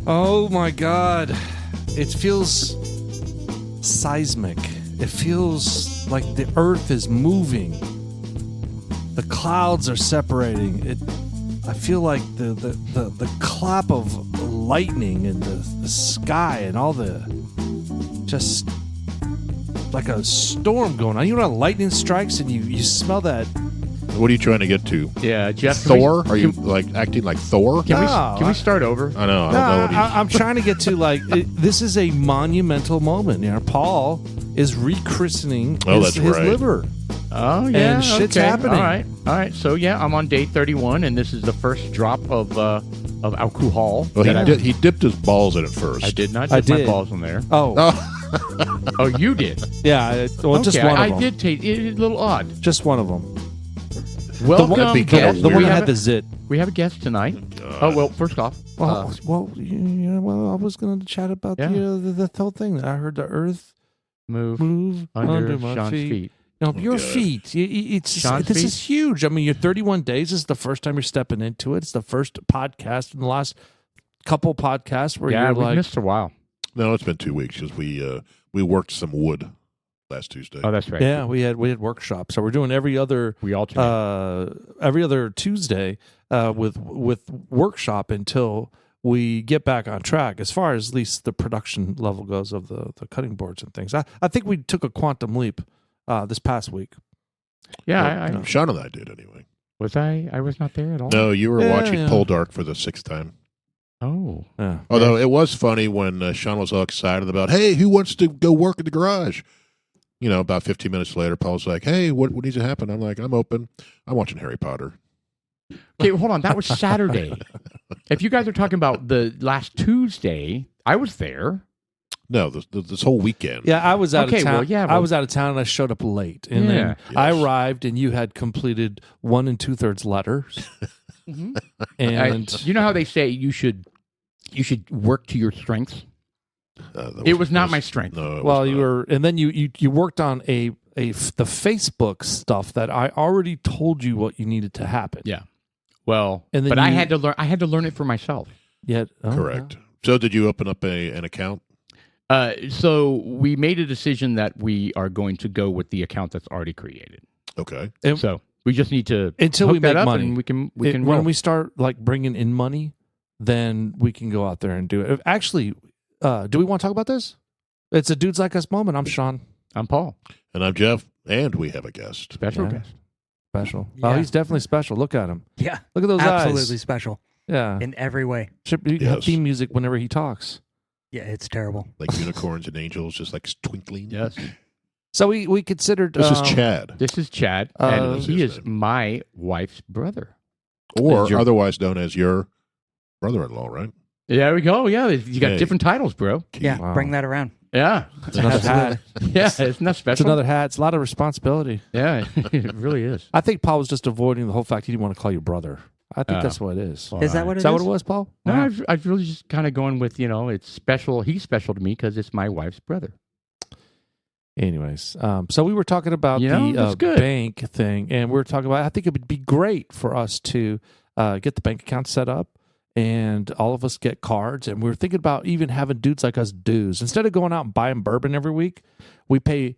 Oh my God. It feels seismic. It feels like the earth is moving. The clouds are separating. I feel like the clap of lightning in the sky and all the just like a storm going on. You know when lightning strikes and you smell that. What are you trying to get to? Yeah, Jeff. Thor? Are you like acting like Thor? Can we start over? I know. I don't know what I'm trying to get to this is a monumental moment. You know, Paul is rechristening his liver. Oh yeah, and shit's okay. happening. All right. So yeah, I'm on day 31, and this is the first drop of alcohol. Well, he dipped his balls in it first. I did not dip my balls in there. Oh, you did. Yeah. Well, just one of them. I did taste it. It's a little odd. Just one of them. Welcome, the one that had the zit. We have a guest tonight. Oh well, first off, I was going to chat about the whole thing. I heard the earth move under my Sean's feet. No, your feet. This is huge. I mean, you're 31 days. This is the first time you're stepping into it. It's the first podcast in the last couple podcasts where you're like, missed a while. No, it's been 2 weeks because we worked some wood last Tuesday. Oh, that's right. Yeah, we had workshops. So we're doing every other Tuesday with workshop until we get back on track as far as at least the production level goes of the cutting boards and things. I think we took a quantum leap this past week. Yeah, Sean and I did anyway. Was I? I was not there at all. No, you were watching Pole Dark for the 6th time. Oh. Yeah. Although it was funny when Sean was all excited about, hey, who wants to go work in the garage? You know, about 15 minutes later, Paul's like, hey, what needs to happen? I'm like, I'm open. I'm watching Harry Potter. Okay, hold on. That was Saturday. If you guys are talking about the last Tuesday, I was there. No, this whole weekend. Yeah, I was out of town. Well, I was out of town and I showed up late. And then I arrived and you had completed 1 2/3 letters. Mm-hmm. And you know how they say you should work to your strengths? It was not my strength. No, well, you were, and then you worked on the Facebook stuff that I already told you what you needed to happen. Yeah. Well, and then but I had to learn. I had to learn it for myself. Correct. So, did you open up an account? So we made a decision that we are going to go with the account that's already created. Okay. So we just need to until we make money. And we can when we start like bringing in money, then we can go out there and do it. Actually, do we want to talk about this? It's a Dudes Like Us moment. I'm Sean. I'm Paul. And I'm Jeff. And we have a guest. Special guest. Special. Yeah. Oh, he's definitely special. Look at him. Yeah. Look at those eyes. Absolutely special. Yeah. In every way. Should have theme music whenever he talks. Yeah, it's terrible. Like unicorns and angels, just like twinkling. Yes. So we considered... This is Chad. This is Chad, and he is my wife's brother. Or otherwise known as your brother-in-law, right? There we go. Yeah, you got different titles, bro. Yeah, Wow. Bring that around. Yeah. It's another hat. Yeah, isn't that special? It's another hat. It's a lot of responsibility. Yeah, it really is. I think Paul was just avoiding the whole fact he didn't want to call you brother. I think that's what it is. Is that what it is? Is that what it was, Paul? No, I've really just kind of going with, it's special. He's special to me because it's my wife's brother. Anyways, so we were talking about the bank thing, and we were talking about, I think it would be great for us to get the bank account set up and all of us get cards. And we were thinking about even having Dudes Like Us dues. Instead of going out and buying bourbon every week, we pay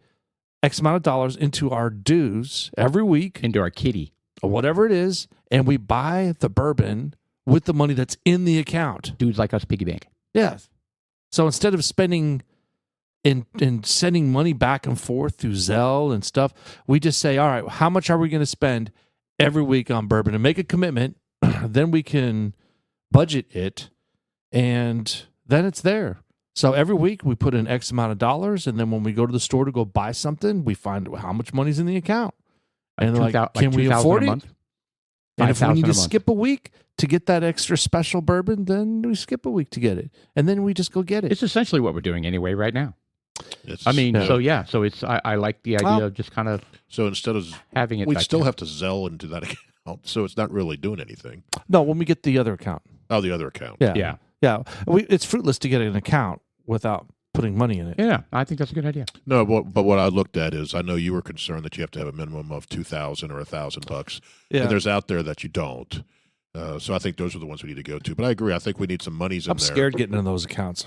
X amount of dollars into our dues every week. Into our kitty. Or whatever it is, and we buy the bourbon with the money that's in the account. Dudes Like Us piggy bank. Yes. So instead of spending and sending money back and forth through Zelle and stuff, we just say, all right, how much are we going to spend every week on bourbon and make a commitment? Then we can budget it, and then it's there. So every week we put in X amount of dollars, and then when we go to the store to go buy something, we find how much money's in the account. And they're like, can we afford it? And if we need to skip a week to get that extra special bourbon, then we skip a week to get it. And then we just go get it. It's essentially what we're doing anyway right now. It's, So it's I like the idea of just kind of so instead of having it. We still have to Zelle into that account, so it's not really doing anything. No, when we get the other account. Oh, the other account. Yeah. It's fruitless to get an account without putting money in it. Yeah, I think that's a good idea. No, but what I looked at is, I know you were concerned that you have to have a minimum of $2,000 or $1,000 bucks. Yeah. And there's out there that you don't. So I think those are the ones we need to go to. But I agree. I think we need some monies in I'm there. scared getting in those accounts.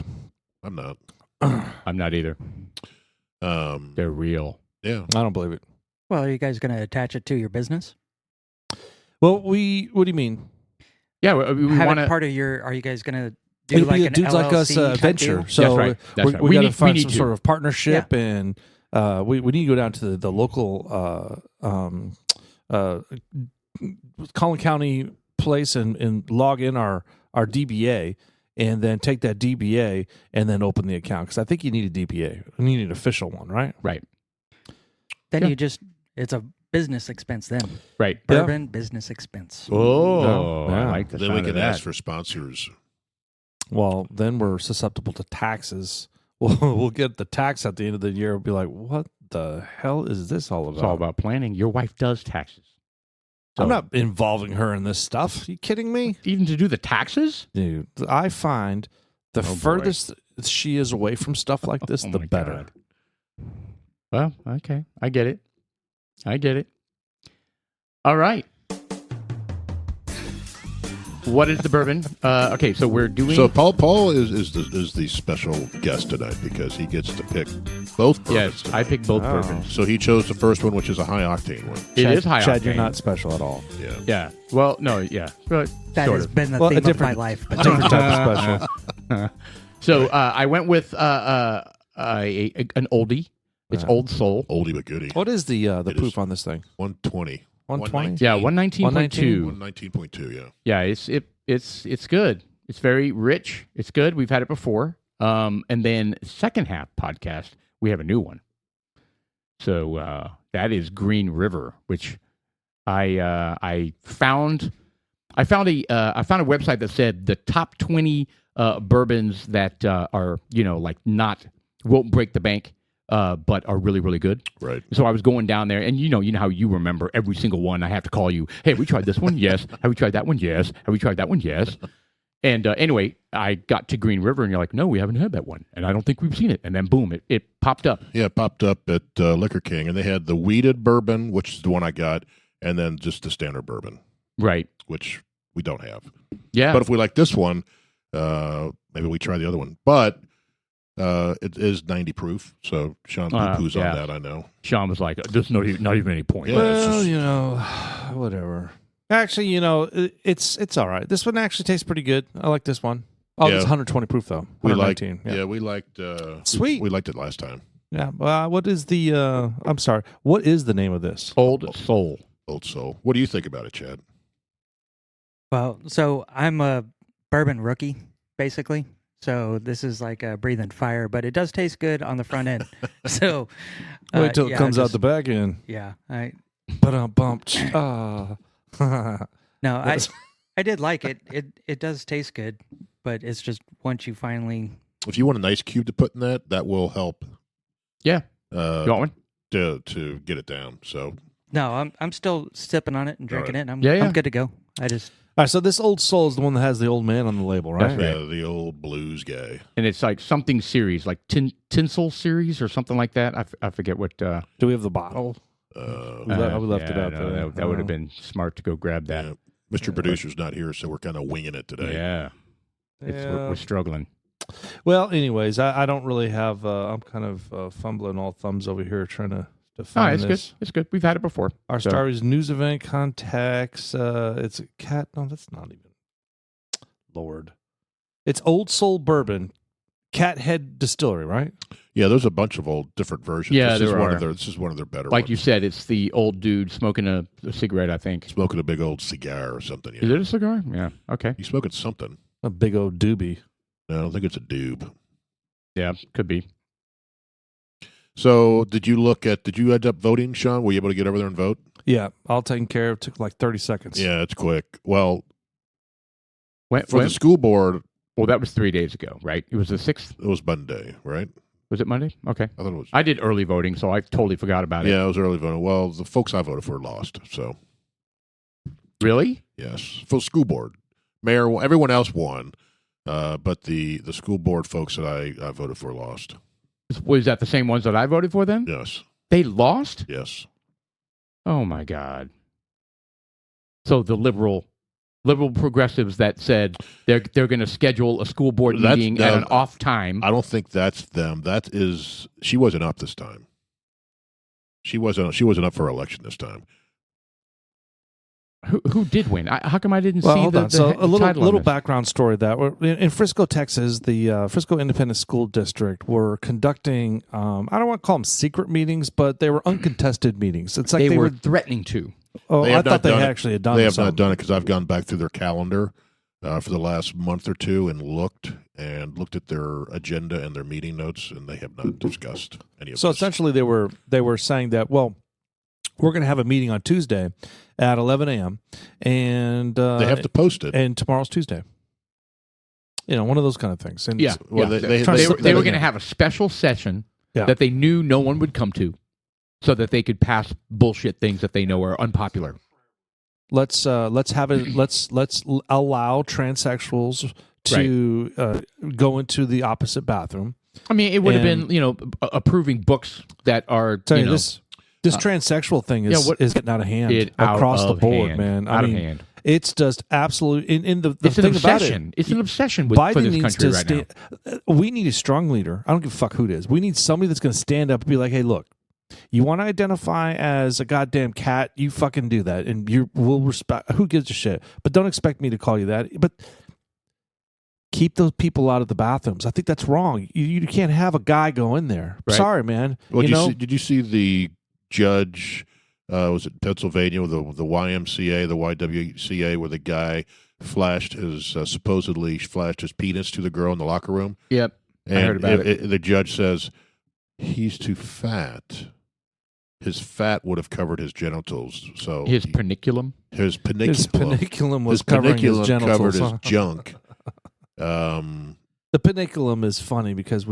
I'm not. I'm not either. They're real. Yeah. I don't believe it. Well, are you guys going to attach it to your business? Well, what do you mean? Yeah, we Have want it to. part of your? Are you guys going to do It'll like be a an dudes like us LLC type venture. deal? So That's right. That's right. we got to find need some to. sort of partnership, and we need to go down to the local Collin County place and log in our DBA, and then take that DBA and then open the account, because I think you need a DBA. You need an official one, right? Right. Then Yeah. you just it's a business expense. Then Right. bourbon business expense. Oh, Yeah. I like the Then sound we of can that. ask for sponsors. Well, then we're susceptible to taxes. We'll get the tax at the end of the year. We'll be like, what the hell is this all about? It's all about planning. Your wife does taxes. I'm not involving her in this stuff. You kidding me? Even to do the taxes? Dude, I find the Oh, boy. furthest she is away from stuff like this, Oh, the my better. God. Well, okay. I get it. All right. What is the bourbon? Okay, so we're doing. So Paul is the special guest tonight because he gets to pick both bourbons. Yes, I picked both Oh. bourbons. So he chose the first one, which is a high octane one. It is high Chad, octane. you're not special at all. Yeah. Yeah. Well, no, yeah. But That sort has of. been the Well, a theme of my different- life. But Different type of special. So I went with an oldie. It's Yeah. Old Soul. Oldie but goodie. What is the It proof is. on this thing? 120. 120? Yeah, 119.2. 119.2, yeah. Yeah, it's good. It's very rich. It's good. We've had it before. And then second half podcast, we have a new one. So that is Green River, which I found. I found a website that said the top 20 bourbons that are like won't break the bank, but are really, really good. Right. So I was going down there, and you know how you remember every single one. I have to call you. Hey, have we tried this one? Yes. Have we tried that one? Yes. Have we tried that one? Yes. And anyway, I got to Green River, and you're like, no, we haven't had that one, and I don't think we've seen it. And then boom, it popped up. Yeah, it popped up at Liquor King, and they had the weeded bourbon, which is the one I got, and then just the standard bourbon, Right. which we don't have. Yeah. But if we like this one, maybe we try the other one. But it is 90 proof, so Sean poo-poos yeah. on that, I know. Sean was like, there's not even any point. Yeah, it's Well, just- whatever. Actually, it's all right. This one actually tastes pretty good. I like this one. Oh, Yeah. it's 120 proof though. We liked, 119. yeah, we liked. Sweet. We liked it last time. Yeah. What is the? I'm sorry. What is the name of this? Old Soul. Old Soul. What do you think about it, Chad? well, so I'm a bourbon rookie, basically. So this is like a breathing fire, but it does taste good on the front end. So Wait till it yeah, comes out just- the back end. Yeah, But bumped. no, I did like it. It does taste good, but it's just once you finally If you want an ice cube to put in that will help. Yeah. You want one? To get it down. So no, I'm still sipping on it and drinking right. it. And Yeah. I'm good to go. I just All right. So this Old Soul is the one that has the old man on the label, right? That's right. yeah, the old blues guy. And it's like something series, like Tinsel series or something like that. I forget what. Do we have the bottle? We left it out no, there. That would have been smart to go grab that. Yeah. Mr. Producer's not here, so we're kind of winging it today. Yeah. Yeah. We're struggling. Well, anyways, I don't really have. I'm kind of fumbling all thumbs over here trying to All find right, it's this. good. It's good. We've had it before. Our So- Star is news event contacts. It's a cat. No, that's not even. Lord, it's Old Soul Bourbon, Cat Head Distillery, right? Yeah, there's a bunch of old different versions. Yeah, this is there one are. of their. This is one of their better Like ones. you said, it's the old dude smoking a cigarette, I think. Smoking a big old cigar or something. Is it a cigar? Yeah. Okay. He's smoking something. A big old doobie. No, I don't think it's a doob. Yeah, could be. So, did you end up voting, Sean? Were you able to get over there and vote? Yeah, all taken care of. Took like 30 seconds. Yeah, it's quick. Well, When, for the school board, well, that was 3 days ago, right? It was the 6th. it was Monday, right? Was it Monday? Okay. I thought it was. I did early voting, so I totally forgot about it. Yeah, it was early voting. Well, the folks I voted for lost. So, Really? yes, for school board, mayor, everyone else won, but the school board folks that I voted for lost. Was that the same ones that I voted for then? Yes, They lost? yes. Oh, my God. So the liberal liberal progressives that said they're going to schedule a school board meeting at an off time. I don't think that's them. That is, she wasn't up this time. She wasn't up for election this time. Who did win? How come I didn't Well, see hold the, on. the So he- a title on little this? background story that in Frisco, Texas, the Frisco Independent School District were conducting. I don't want to call them secret meetings, but they were uncontested meetings. It's like They they were were. threatening to. Oh, They I have thought not they done it. actually had done. They have some. not done it because I've gone back through their calendar for the last month or two and looked at their agenda and their meeting notes, and they have not discussed any of So this. essentially, they were saying that we're going to have a meeting on Tuesday at 11 a.m. and They have to post it. and tomorrow's Tuesday. One of those kind of things. And Yeah. Well, yeah. they- Trying to They slip were that going in. to have a special session Yeah. that they knew no one would come to, so that they could pass bullshit things that they know are unpopular. let's have it. Let's allow transsexuals to go into the opposite bathroom. I mean, it would have And- been, approving books that are, Tell you this transsexual thing is what- is getting out of hand out across the of board, hand. man. Out I of mean, hand. it's just absolute. In the It's an thing about obsession. it, It's an obsession for Biden this needs country to right now. stand. We need a strong leader. I don't give a fuck who it is. We need somebody that's going to stand up and be like, "Hey, look, you want to identify as a goddamn cat? You fucking do that, and we'll respect. Who gives a shit? But don't expect me to call you that. But keep those people out of the bathrooms. I think that's wrong. You can't have a guy go in there. Right. Sorry, man. Well, you know, did you see the judge? Was it Pennsylvania, the YMCA, the YWCA, where the guy supposedly flashed his penis to the girl in the locker room? Yep. And I heard about it. The judge says he's too fat. His fat would have covered his genitals. So His peniculum. his his peniculum, peniculum was his covering his peniculum genitals. covered his huh? junk. The peniculum is funny because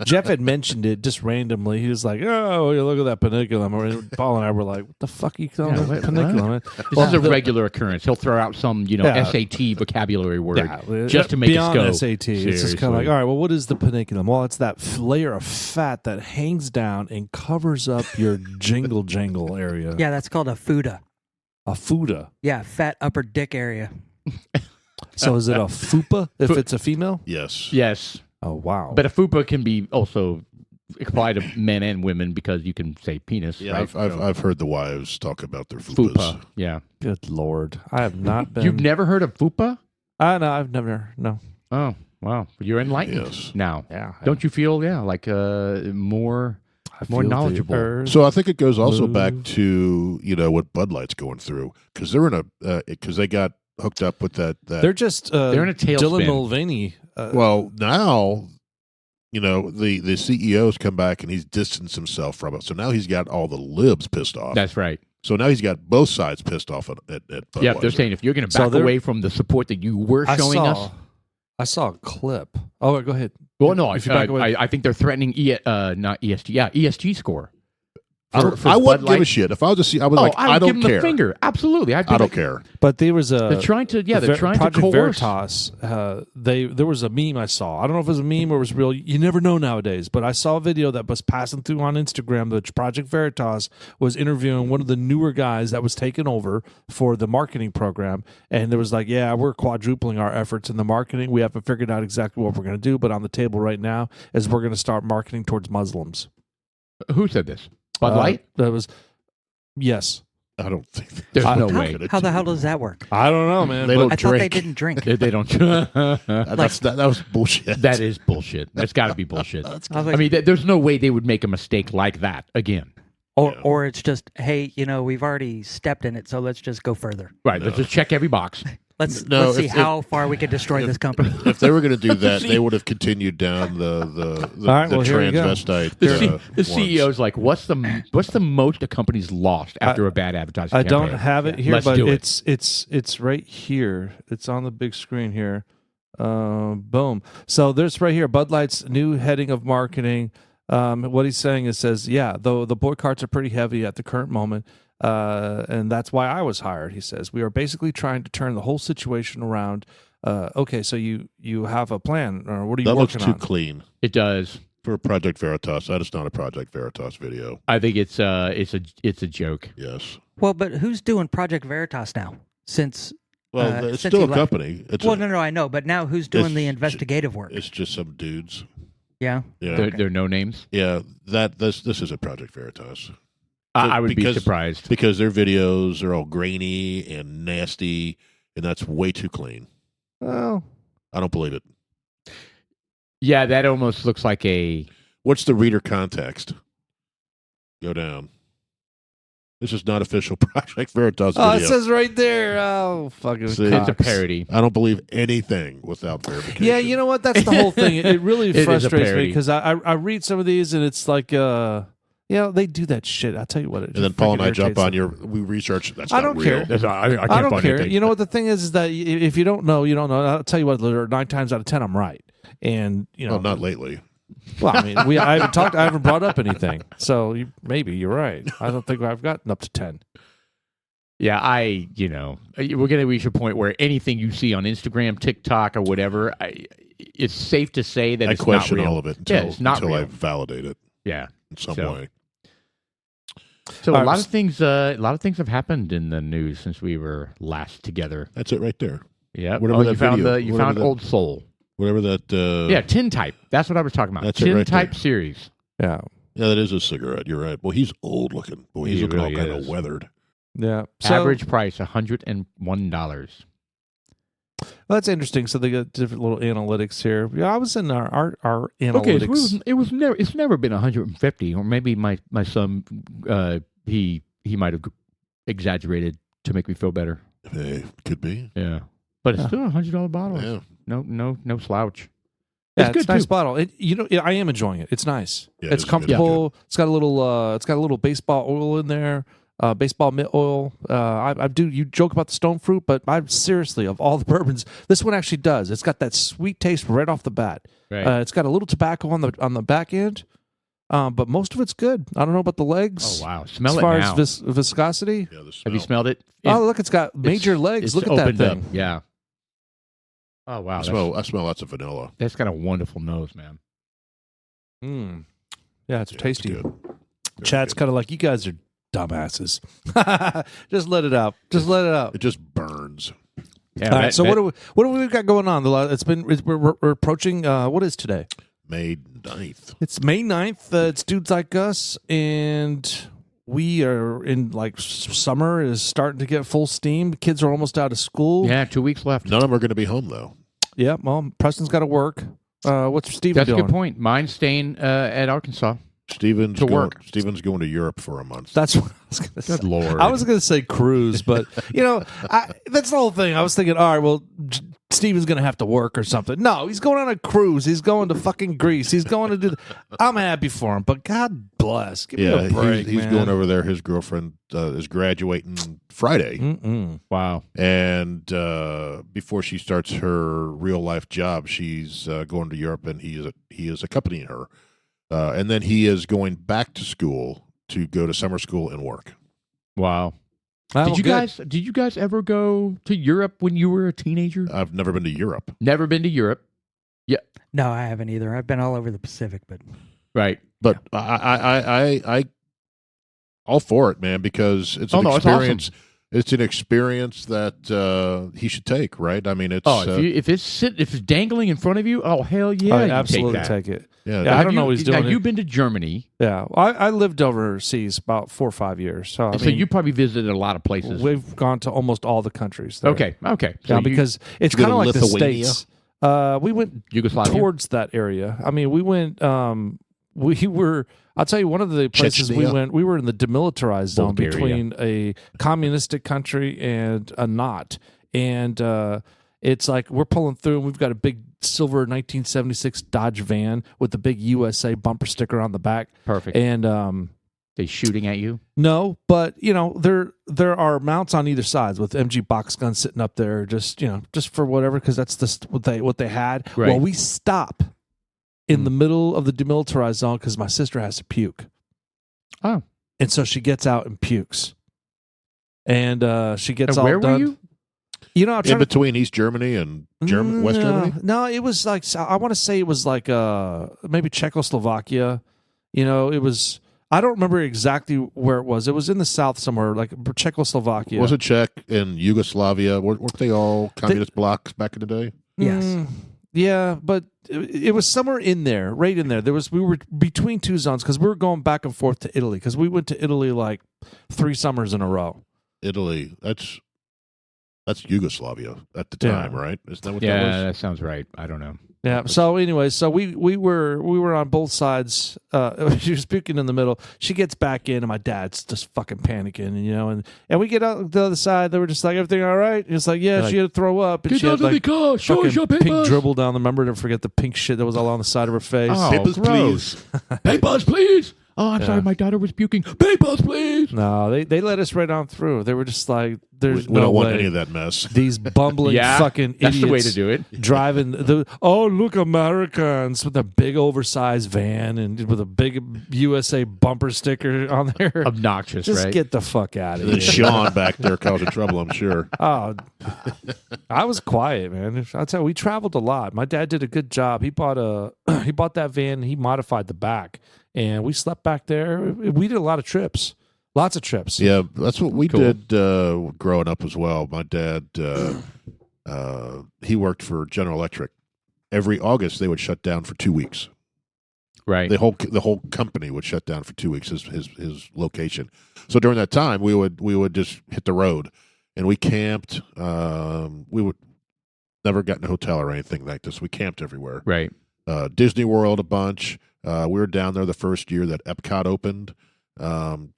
Jeff had mentioned it just randomly. He was like, "Oh, look at that peniculum." And Paul and I were like, "What the fuck are you calling it peniculum?" This is a regular occurrence. He'll throw out some, Yeah. SAT vocabulary word Yeah, just to make beyond us go. SAT. It's just kind of like, Seriously. all right, well, what is the peniculum? Well, it's that layer of fat that hangs down and covers up your jingle jangle area. Yeah, that's called a FUTA. A FUTA. Yeah, fat upper dick area. So is it a FUPA if it's a female? Yes. Yes. Oh, wow. But a FUPA can be also applied to men and women because you can say penis. Yeah, right? I've heard the wives talk about their fupas. FUPA. Yeah. Good Lord. I have not been. You've never heard of FUPA? No, I've never. No. Oh, wow. You're enlightened Yes. now. Yeah. Don't you feel, like more I more feel the knowledgeable. urge. So I think it goes also Move. back to what Bud Light's going through because they're in because they got hooked up with that. They're just They're in a tailspin. Dylan Mulvaney. Well, now the CEO's come back and he's distanced himself from it. So now he's got all the libs pissed off. That's right. So now he's got both sides pissed off at Budweiser. Yeah, they're saying if you're going to So back they're- away from the support that you were showing us. I saw a clip. Oh, go ahead. Well, no, If you back away- I think they're threatening not ESG. Yeah, ESG score. I For wouldn't Bud give a Light. shit if I was a CEO. I was Oh, like, I I would don't give them care. the finger. Absolutely, I don't care. But there was a. They're trying to, they're trying Project to coerce. Veritas. There was a meme I saw. I don't know if it was a meme or it was real. You never know nowadays. But I saw a video that was passing through on Instagram. That Project Veritas was interviewing one of the newer guys that was taken over for the marketing program, and there was like, "Yeah, we're quadrupling our efforts in the marketing. We haven't figured out exactly what we're going to do, but on the table right now is we're going to start marketing towards Muslims." Who said this? Bud Light? That was. Yes. I don't think There's no How, way. how the hell does that work? I don't know, man. They but- don't I thought they drink. didn't drink. They don't. that was bullshit. That is bullshit. That's got to be bullshit. I was like, I mean, there's no way they would make a mistake like that again. or it's just, hey, we've already stepped in it, so let's just go further. Right. Let's just check every box. Let's No, see if- how far we can destroy this company. If they were going to do that, they would have continued down the right, well, here we go. transvestite. The ones. CEO's like, what's the most a company's lost after a bad advertising I don't campaign? have it here, Let's but do it. it's right here. It's on the big screen here. Boom. So there's right here. Bud Light's new heading of marketing. What he's saying is the boycotts are pretty heavy at the current moment. And that's why I was hired. He says we are basically trying to turn the whole situation around. Okay, so you have a plan, or what are you That looks working too on? clean It does. for Project Veritas. That is not a Project Veritas video. I think it's a joke. Yes. Well, but who's doing Project Veritas now? Since Well, it's since still he a left. company. It's Well, a- no, I know, but now who's doing It's the ju- investigative work? It's just some dudes. Yeah. Yeah, There are no names. yeah. This isn't Project Veritas I would be because- surprised. because their videos are all grainy and nasty, and that's way too clean. Well, I don't believe it. Yeah, that almost looks like a. What's the reader context? Go down. This is not official Project Veritas oh, video. it says right there. Oh, fucking See? It's a cocks. parody. I don't believe anything without verification. Yeah, you know what? That's the whole thing. It really It is a frustrates me parody. because I read some of these and it's like, they do that shit. I'll tell you what. It And then Paul and I freaking jump irritates on me. we research. That's I not don't real. care. That's, I can't I don't find care. anything. You know what the thing is that if you don't know, you don't know. I'll tell you what. 9 times out of 10, I'm right. And you know, Well, not lately. well, I mean, I haven't brought up anything. So maybe you're right. I don't think I've gotten up to 10. Yeah, we're going to reach a point where anything you see on Instagram, TikTok, or whatever, it's safe to say that I it's question not real. all of it Yeah, until, it's not until I real. validate it Yeah. in some So- way. So All a right, lot of things have happened in the news since we were last together. That's it right there. Yeah. Whatever that you found video- you whatever found that- Old Soul. Whatever that. Yeah, Tin Type. That's what I was talking about. That's it Tin right Type there. series. Yeah. Yeah, that is a cigarette. You're right. Well, he's old looking. Boy, he's He looking really all kind is. of weathered. Yeah. So, Average price $101. Well, that's interesting. So they got different little analytics here. Yeah, I was in our analytics. Okay, it's never been 150, or maybe my son he might have exaggerated to make me feel better. Hey, could be. Yeah, but it's Yeah. still $100 bottle. Yeah. No slouch. Yeah, It's it's good, a nice too. bottle. I am enjoying it. It's nice. Yeah, It's it's comfortable. It's got a little baseball oil in there. Baseball mitt oil. You joke about the stone fruit, but I seriously, of all the bourbons, this one actually does. It's got that sweet taste right off the bat. Right. It's got a little tobacco on the back end, but most of it's good. I don't know about the legs. Oh wow, smell As it far now. as viscosity. Yeah, the smell. Have you smelled it? Oh, look, it's got major It's- legs. it's Look at that opened thing. up. Yeah. Oh wow, I smell lots of vanilla. that's got a wonderful nose, man. Mm. Yeah, it's Yeah, tasty. It's good. Very Chat's good. kind of like, you guys are dumbasses. Just let it out. Just let it out. It just burns. Yeah, All right. So what do we got going on? We're approaching. What is today? May 9th. It's May 9th. It's Dudes Like Us, and we are in summer is starting to get full steam. Kids are almost out of school. Yeah, 2 weeks left. None of them are going to be home though. Yeah. Well, Preston's got to work. What's Steven That's a doing? good point. Mine's staying at Arkansas. Steven's To going, work. Steven's going to Europe for a month. That's what I was going to say. Good Lord. I was going to say cruise, but that's the whole thing. I was thinking, all right, well, Steven's going to have to work or something. No, he's going on a cruise. He's going to fucking Greece. He's going to do. I'm happy for him, but God bless. Give me Yeah, a break, he's man. going over there. His girlfriend is graduating Friday, Mm-mm. Wow. and before she starts her real life job, she's going to Europe, and he is accompanying her, and then he is going back to school to go to summer school and work. Wow. Oh, Did you good. guys ever go to Europe when you were a teenager? I've never been to Europe. Never been to Europe. No, I haven't either. I've been all over the Pacific, but Right. But I all for it, man, because it's Oh, an no, it's awesome. experience. It's an experience that he should take, right? I mean, it's If it's dangling in front of you, oh hell yeah, I you absolutely take that. take it. yeah. Yeah, I Have don't you, know what he's now, doing. You've been to Germany, Yeah, I lived overseas about 4 or 5 years, so I so mean, you probably visited a lot of places. we've gone to almost all the countries. There. Okay. So Yeah, you- because it's you go kind of to like the Lithuania? States. We went Yugoslavia. towards that area. I mean, we went. We were. I'll tell you, one of the places we Chechnya? went. We were in the demilitarized zone Bulgaria. between a communistic country and a not. And it's like we're pulling through, and we've got a big silver 1976 Dodge van with the big USA bumper sticker on the back. Perfect. And They shooting at you. no, but there are mounts on either side with MG box guns sitting up there, just for whatever, because that's what they had. Right. Well, we stop in the middle of the demilitarized zone because my sister has to puke. Oh. And so she gets out and pukes, and she gets And all where done. were you? I'm in trying to between East Germany and West Germany. No, it was like I want to say it was like maybe Czechoslovakia. It was. I don't remember exactly where it was. It was in the south somewhere, like Czechoslovakia. Was it Czech? in Yugoslavia? Weren't they all communist blocks back in the day? Yes. Yeah, but it was somewhere in there, right in there. We were between two zones because we were going back and forth to Italy because we went to Italy like 3 summers in a row. Italy. That's Yugoslavia at the time, right? Isn't that what that Yeah, was? that sounds right. I don't know. Yeah. So anyway, so we were on both sides. She was puking in the middle. She gets back in, and my dad's just fucking panicking, and we get out the other side. They were just like, everything all right? And it's like, yeah, she had to throw up, and Get she out had of the like car. Show us your pink papers. dribble down the. Remember to forget the pink shit that was all on the side of her face. Oh, Papers, gross. Papers, please. Oh, I'm sorry. My daughter was puking. Papers, please. No, they let us right on through. They were just like, there's We no don't want way any of that mess. these bumbling fucking that's idiots the way to do it. driving look, Americans with a big oversized van and with a big USA bumper sticker on there. Obnoxious, Just right? get the fuck out of And then here. Sean back there causing trouble, I'm sure. Oh, I was quiet, man. I'll tell you, we traveled a lot. My dad did a good job. He bought that van. He modified the back, and we slept back there. We did a lot of trips, lots of trips. Yeah, that's what we Cool. did growing up as well. My dad, he worked for General Electric. Every August, they would shut down for 2 weeks. Right. The whole company would shut down for 2 weeks. His location. So during that time, we would just hit the road, and we camped. We would never got in a hotel or anything like this. We camped everywhere. Right. Disney World a bunch. We were down there the first year that Epcot opened.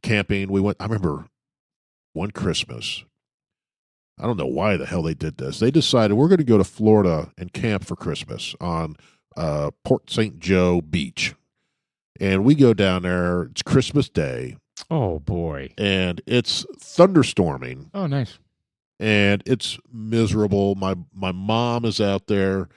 Camping. We went. I remember one Christmas. I don't know why the hell they did this. They decided we're going to go to Florida and camp for Christmas on Port St. Joe Beach. And we go down there. It's Christmas Day. Oh, boy. And it's thunderstorming. Oh, nice. And it's miserable. My mom is out there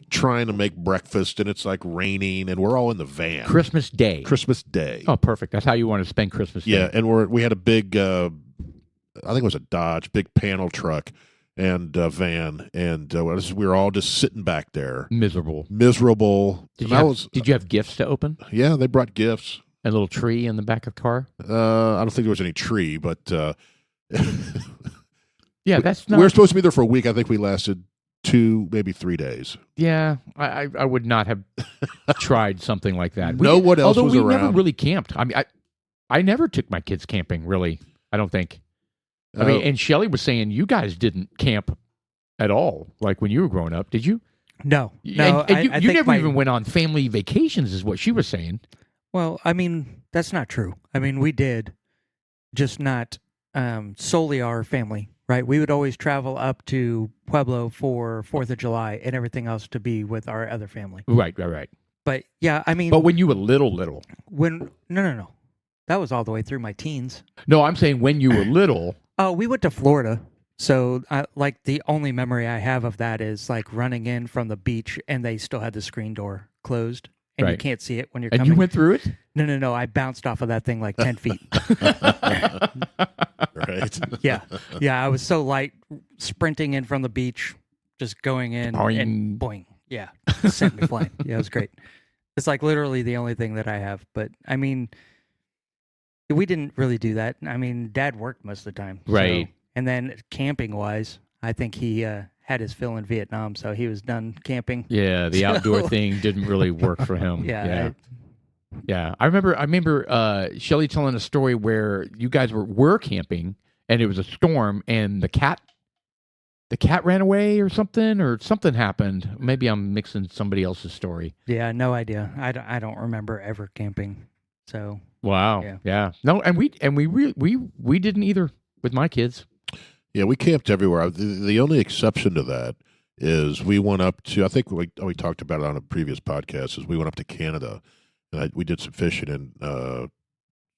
trying to make breakfast, and it's like raining, and we're all in the van. Christmas Day. Christmas Day. Oh, perfect. That's how you want to spend Christmas Day. Yeah, and we had a big, I think it was a Dodge, big panel truck and van, and we were all just sitting back there, Miserable. miserable. Did you have gifts to open? Yeah, they brought gifts. A little tree in the back of the car? I don't think there was any tree, but Yeah, that's not. we were supposed to be there for a week. I think we lasted 2, maybe 3 days. Yeah, I would not have tried something like that. No one else although was we around. never really camped. I mean, I never took my kids camping, really. I don't think. I mean, and Shelley was saying you guys didn't camp at all, like when you were growing up, did you? No. And you I think never even went on family vacations, is what she was saying. Well, I mean, that's not true. I mean, we did, just not solely our family, right? We would always travel up to Pueblo for 4th of July and everything else to be with our other family. Right. But yeah, I mean, But when you were little. No. That was all the way through my teens. No, I'm saying when you were little. Oh, we went to Florida. So, like, the only memory I have of that is like running in from the beach and they still had the screen door closed. And you Right. can't see it when you're And coming. you went through it? No. I bounced off of that thing like 10 feet. Right. Yeah. I was so light, sprinting in from the beach, just going in Boing. and boing. Yeah. Sent me flying. Yeah, it was great. It's like literally the only thing that I have. But I mean, we didn't really do that. I mean, Dad worked most of the time. Right. So, and then camping wise, I think he had his fill in Vietnam, so he was done camping. Yeah, the outdoor So- thing didn't really work for him. Yeah. Yeah, I remember Shelley telling a story where you guys were camping and it was a storm and the cat ran away or something happened. Maybe I'm mixing somebody else's story. Yeah, no idea. I don't remember ever camping. So Wow. Yeah. No, and we didn't either with my kids. Yeah, we camped everywhere. The only exception to that is we went up to, I think we talked about it on a previous podcast, is we went up to Canada and we did some fishing in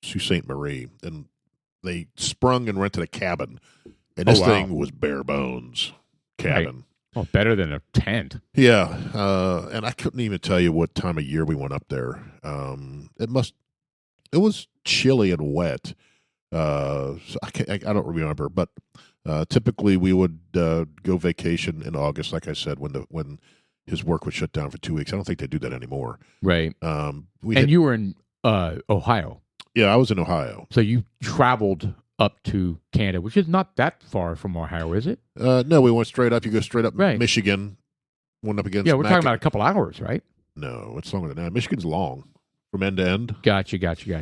Sault Ste. Marie, and they sprung and rented a cabin. And this wow. thing was bare bones cabin. Oh, better than a tent. Yeah, and I couldn't even tell you what time of year we went up there. It was chilly and wet. So I don't remember, but typically we would go vacation in August, like I said, when his work was shut down for 2 weeks. I don't think they do that anymore. Right. You were in Ohio. Yeah, I was in Ohio. So you traveled up to Canada, which is not that far from Ohio, is it? No, we went straight up. You go straight up Right. Michigan, went up against Yeah, we're talking about a couple hours, right? No, it's longer than that. Michigan's long from end to end. Gotcha.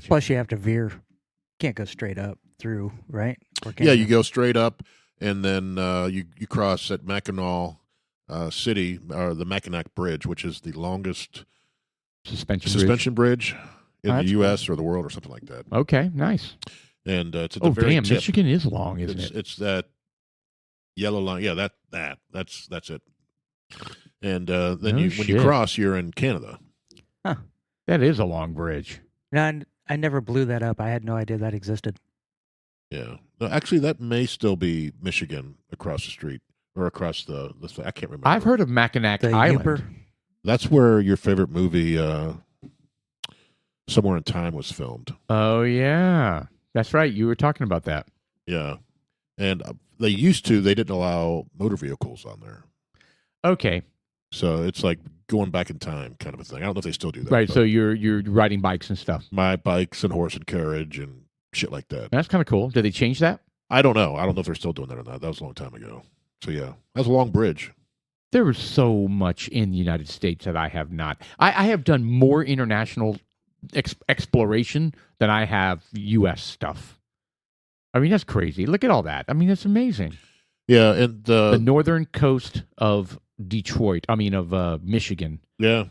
Plus, you have to veer. Can't go straight up through, right? Or can Yeah, you go straight up, and then you cross at Mackinac City, or the Mackinac Bridge, which is the longest suspension bridge in Oh, the that's U.S. or the world or something like that. Okay, nice. And it's at the Oh, very damn, tip. Michigan is long, isn't it? It's that yellow line. Yeah, that's it. And then No when you shit. cross, you're in Canada. That is a long bridge. No, I never blew that up. I had no idea that existed. Yeah. No, actually, that may still be Michigan across the street or across the I can't remember. I've heard of Mackinac The Island. Uper. That's where your favorite movie, Somewhere in Time, was filmed. Oh, yeah. That's right. You were talking about that. Yeah. And they didn't allow motor vehicles on there. Okay. So it's like going back in time kind of a thing. I don't know if they still do that. Right. but So you're riding bikes and stuff. my bikes and horse and carriage and shit like that. That's kind of cool. Did they change that? I don't know. I don't know if they're still doing that or not. That was a long time ago. So yeah, that's a long bridge. There was so much in the United States that I have not. I have done more international exploration than I have U.S. stuff. I mean, that's crazy. Look at all that. I mean, it's amazing. Yeah, and The northern coast of Detroit. I mean, of Michigan. yeah,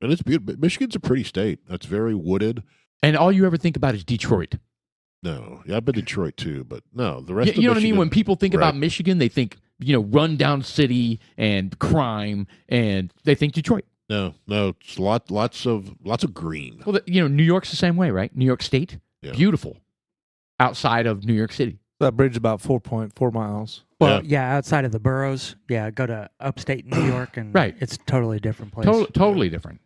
and it's beautiful. Michigan's a pretty state. It's very wooded. And all you ever think about is Detroit. No, yeah, I've been to Detroit too, but no, the rest. You know of what I mean? Michigan- When people think right. about Michigan, they think, rundown city and crime, and they think Detroit. No, it's lots of green. Well, New York's the same way, right? New York State, Yeah. beautiful. Outside of New York City. That bridge is about 4.4 miles. Well, yeah, outside of the boroughs. Yeah, go to upstate New York, and Right. it's a totally different place. Totally different.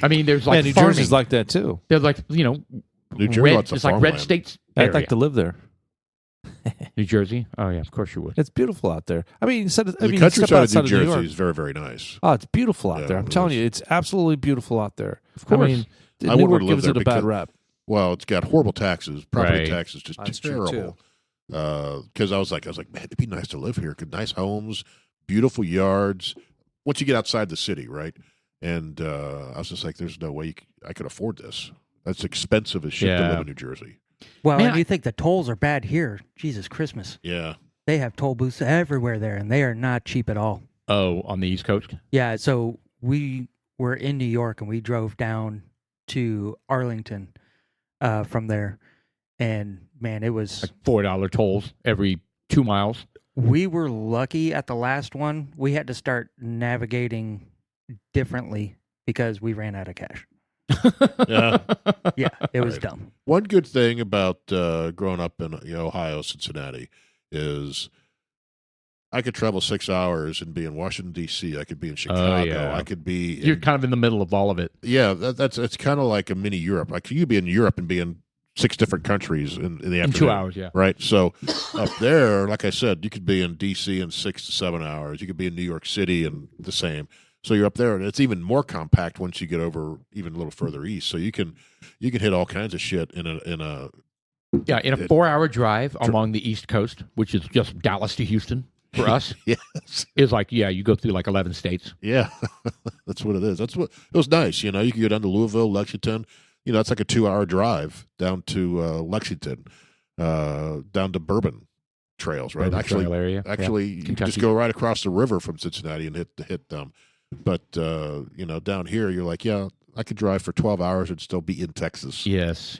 I mean, there's like New farming. Jersey's like that too. There's like, New Jersey, red, lots of it's like red farmland. states I'd area. like to live there. New Jersey? Oh, yeah, of course you would. It's beautiful out there. I mean, The step countryside of outside New of New Jersey York. is very, very nice. Oh, it's beautiful out Yeah, there. I'm it telling is. you, it's absolutely beautiful out there. Of course. I mean, I wouldn't Newark wanna live gives there it a bad because- rap. Well, it's got horrible taxes, property Right. taxes, just That's true, terrible. Because I was like, man, it'd be nice to live here. Good, nice homes, beautiful yards. Once you get outside the city, right? And I was just like, there's no way I could afford this. That's expensive as shit to Yeah. live in New Jersey. Well, Man, and you think the tolls are bad here? Jesus Christmas! Yeah, They have toll booths everywhere there, and they are not cheap at all. Oh, on the East Coast? Yeah, so we were in New York, and we drove down to Arlington from there, and man, it was. Like $4 tolls every 2 miles. We were lucky at the last one. We had to start navigating differently because we ran out of cash. yeah. Yeah, it was Right. dumb. One good thing about growing up in Ohio, Cincinnati, is I could travel 6 hours and be in Washington D.C. I could be in Chicago. yeah. I could be. You're kind of in the middle of all of it. Yeah, it's kind of like a mini Europe. Like you could be in Europe and be in 6 different countries in the afternoon. In 2 hours, yeah. Right. So up there, like I said, you could be in D.C. in 6 to 7 hours. You could be in New York City and the same. So you're up there, and it's even more compact once you get over even a little further east. So you can hit all kinds of shit in a Yeah, in a 4-hour drive along the East Coast, which is just Dallas to Houston for us, yes. is like, you go through like 11 states. Yeah, that's what it is. That's what it was nice. You can go down to Louisville, Lexington. It's like a 2-hour drive down to Lexington, down to Bourbon trails. Right, Urban actually, Trail area. you Kentucky. just go right across the river from Cincinnati and hit them. But down here, you're like, yeah, I could drive for 12 hours and still be in Texas. Yes.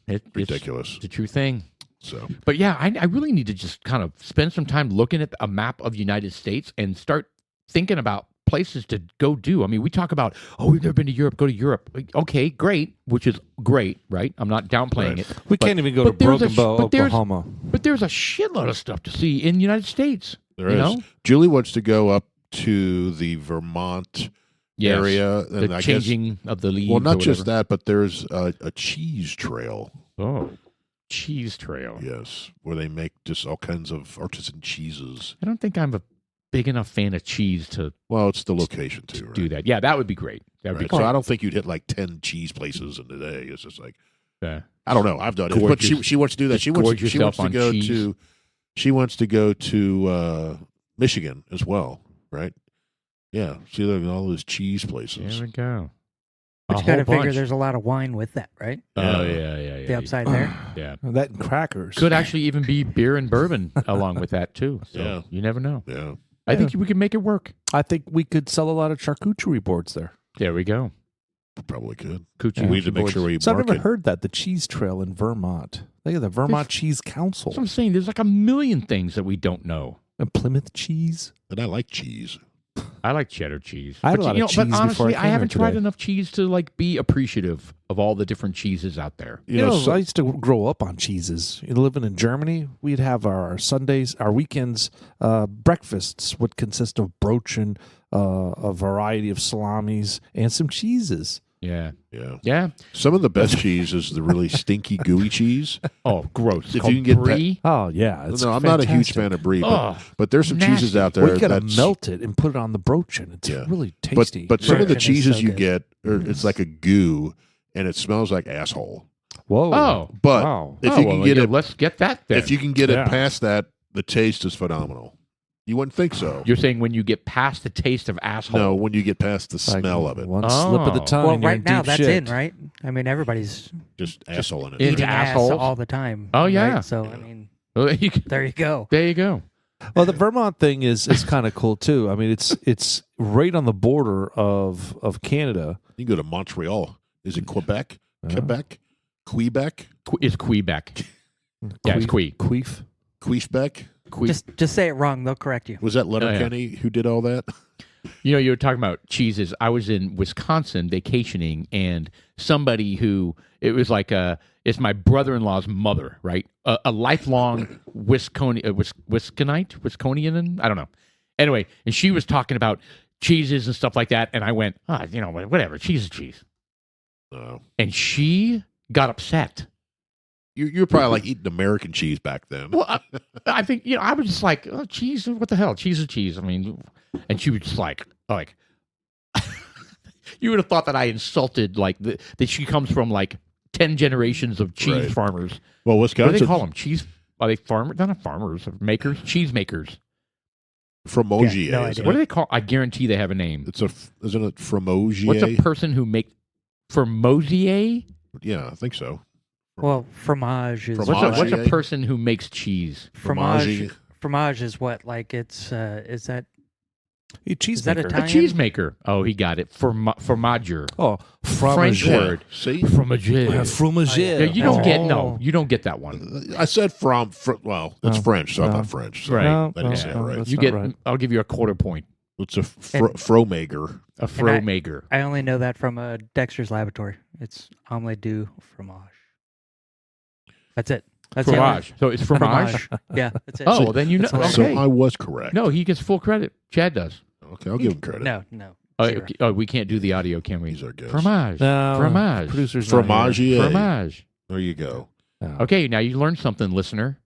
It's Ridiculous. the true thing. So But yeah, I really need to just kind of spend some time looking at a map of the United States and start thinking about places to go do. I mean, we talk about, we've never been to Europe, go to Europe. Okay, great, which is great, right? I'm not downplaying Right. it. We But- can't even go to but there's a Broken Bow, but there's- Oklahoma. But there's a shitload of stuff to see in the United States. there you is. know? Julie wants to go up to the Vermont Yes. area, and The I changing of the leaves. guess. Well, or not just whatever. that, but there's a cheese trail. Oh, cheese trail. Yes, where they make just all kinds of artisan cheeses. I don't think I'm a big enough fan of cheese to Well, it's the location too, right? do that. Yeah, that would be great. That would Right. be So I don't think you'd hit like 10 cheese places in a day. It's just like Yeah. I don't know. I've done it, but Gorge she wants to do that. just She wants gorge to yourself go on cheese. to she wants to go to Michigan as well, right? Yeah, see all those cheese places. There we go. But A you got to whole figure bunch. there's a lot of wine with that, right? Oh, yeah. The upside there. Yeah. That and crackers. Could actually even be beer and bourbon along with that, too. So Yeah. you never know. Yeah, I think we can make it work. I think we could sell a lot of charcuterie boards there. There we go. probably could. Coochie We need to make sure we So I've mark never it. heard that, the cheese trail in Vermont. They have the Vermont Cheese Council. That's what I'm saying. There's like a million things that we don't know. And Plymouth cheese. And I like cheese. I like cheddar cheese. I had but, a lot of cheese but before honestly, I I came haven't here tried today. enough cheese to like be appreciative of all the different cheeses out there. You know, so I used to grow up on cheeses. Living in Germany, we'd have our Sundays, our weekends, breakfasts would consist of brochen, a variety of salamis, and some cheeses. Yeah. Yeah. Yeah. Some of the best cheese is the really stinky, gooey cheese. Oh, gross. If you can get brie. Oh, yeah. It's No, I'm not a huge fantastic. fan of brie, Oh, but there's some cheeses nasty. out there Well, you got to that's melt it and put it on the brochen. It's Yeah. really But tasty. some of the Brochen is cheeses so you good. get, it's like a goo, and it smells like asshole. Whoa. Oh. But Wow. if Oh, you can well, get yeah, it, let's get that then. if you can get Yeah. it past that, the taste is phenomenal. You wouldn't think so. You're saying when you get past the taste of asshole. No, when you get past the Like smell of it, One slip of the Oh. tongue. Well, and you're right in now deep that's shit. in, right? I mean, everybody's just asshole in it. Into eating ass assholes? all the time. Oh, yeah. right? So I mean, There there you go. you go. Well, the Vermont thing is kind of cool too. I mean, it's right on the border of Canada. You can go to Montreal. Is it Quebec? Quebec? It's Quebec. Yeah, it's Quee. Queef. Quebec? Just say it wrong; they'll correct you. Was that Letterkenny who did all that? You know, you were talking about cheeses. I was in Wisconsin vacationing, and somebody who it was like it's my brother-in-law's mother, right? A lifelong Wisconian, I don't know. Anyway, and she was talking about cheeses and stuff like that, and I went, whatever, cheese is cheese. No. And she got upset. You're probably like eating American cheese back then. Well, I think I was just like, oh, cheese. What the hell? Cheese is cheese. I mean, and she was just like, you would have thought that I insulted that she comes from like 10 generations of cheese Right. farmers. Well, What do Wisconsin they call them? Cheese? Are they farmers? They're not farmers. Makers. Cheese makers. Fromagier. Yeah, no isn't idea. What it? do they call? I guarantee they have a name. Isn't it Fromagier? What's a person who make Formosier? Yeah, I think so. Well, fromage is Fromage. What's a Fromosier? person who makes cheese? fromage. Fromage is what? Like it's is that Cheese Is that maker. A Italian? cheese maker. Oh, he got it. Fromager. Oh, French fromager. word. See? Fromager. Fromager. Yeah, you don't get Oh. you don't get that one. I said well, it's Oh. French, so I Oh. thought French. So Right. I didn't say it no, right. that's You not get. right. I'll give you a quarter point. It's a Fromager. A Fromager. I only know that from Dexter's Laboratory. It's omelette du fromage. That's it. That's the only- Fromage. So it's fromage. Yeah, that's it. Oh, well, then you know. That's what I- Okay. So I was correct. No, he gets full credit. Chad does. Okay, I'll give him credit. No. Oh, Zero. okay. We can't do the audio, can we? He's our guest. Fromage. No, Fromage. Producer's not here. Fromagier. Fromage. There you go. No. Okay, now you learned something, listener.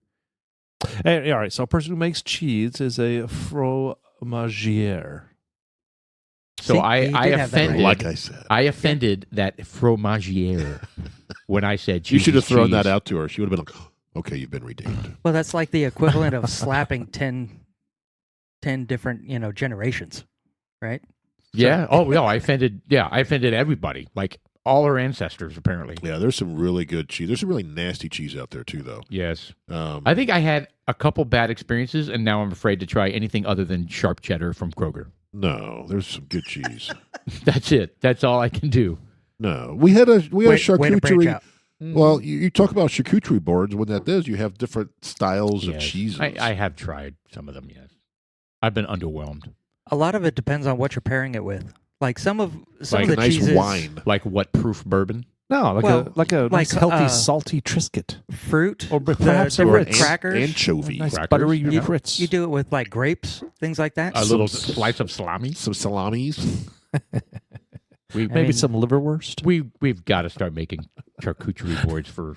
Hey, all right. So a person who makes cheese is a fromagier. So See, I you did have that offended. right. Like I said. I offended that fromagier when I said cheese. You should have is thrown cheese. that out to her. She would have been like, okay, you've been redeemed. Well, that's like the equivalent of slapping 10 different, generations, right? Yeah. Oh, no. I offended. Yeah, I offended everybody. Like all our ancestors, apparently. Yeah, there's some really good cheese. There's some really nasty cheese out there, too, though. Yes. Um, I think I had a couple bad experiences, and now I'm afraid to try anything other than sharp cheddar from Kroger. no, there's some good cheese. That's it. That's all I can do. No, we had a Way to branch charcuterie. out. Well, you talk about charcuterie boards. What that does, you have different styles of Yes. cheeses. I have tried some of them, yes. I've been underwhelmed. A lot of it depends on what you're pairing it with. Like some of Like the a nice cheeses, wine. Like what proof bourbon? No, like a nice, like, healthy, salty Triscuit. fruit, Or perhaps the a different Ritz. crackers. Anchovy. Nice Crackers. buttery You- Ritz. You do it with like grapes, things like that. A little slice of salami? Some salamis. Maybe some liverwurst. We've got to start making charcuterie boards for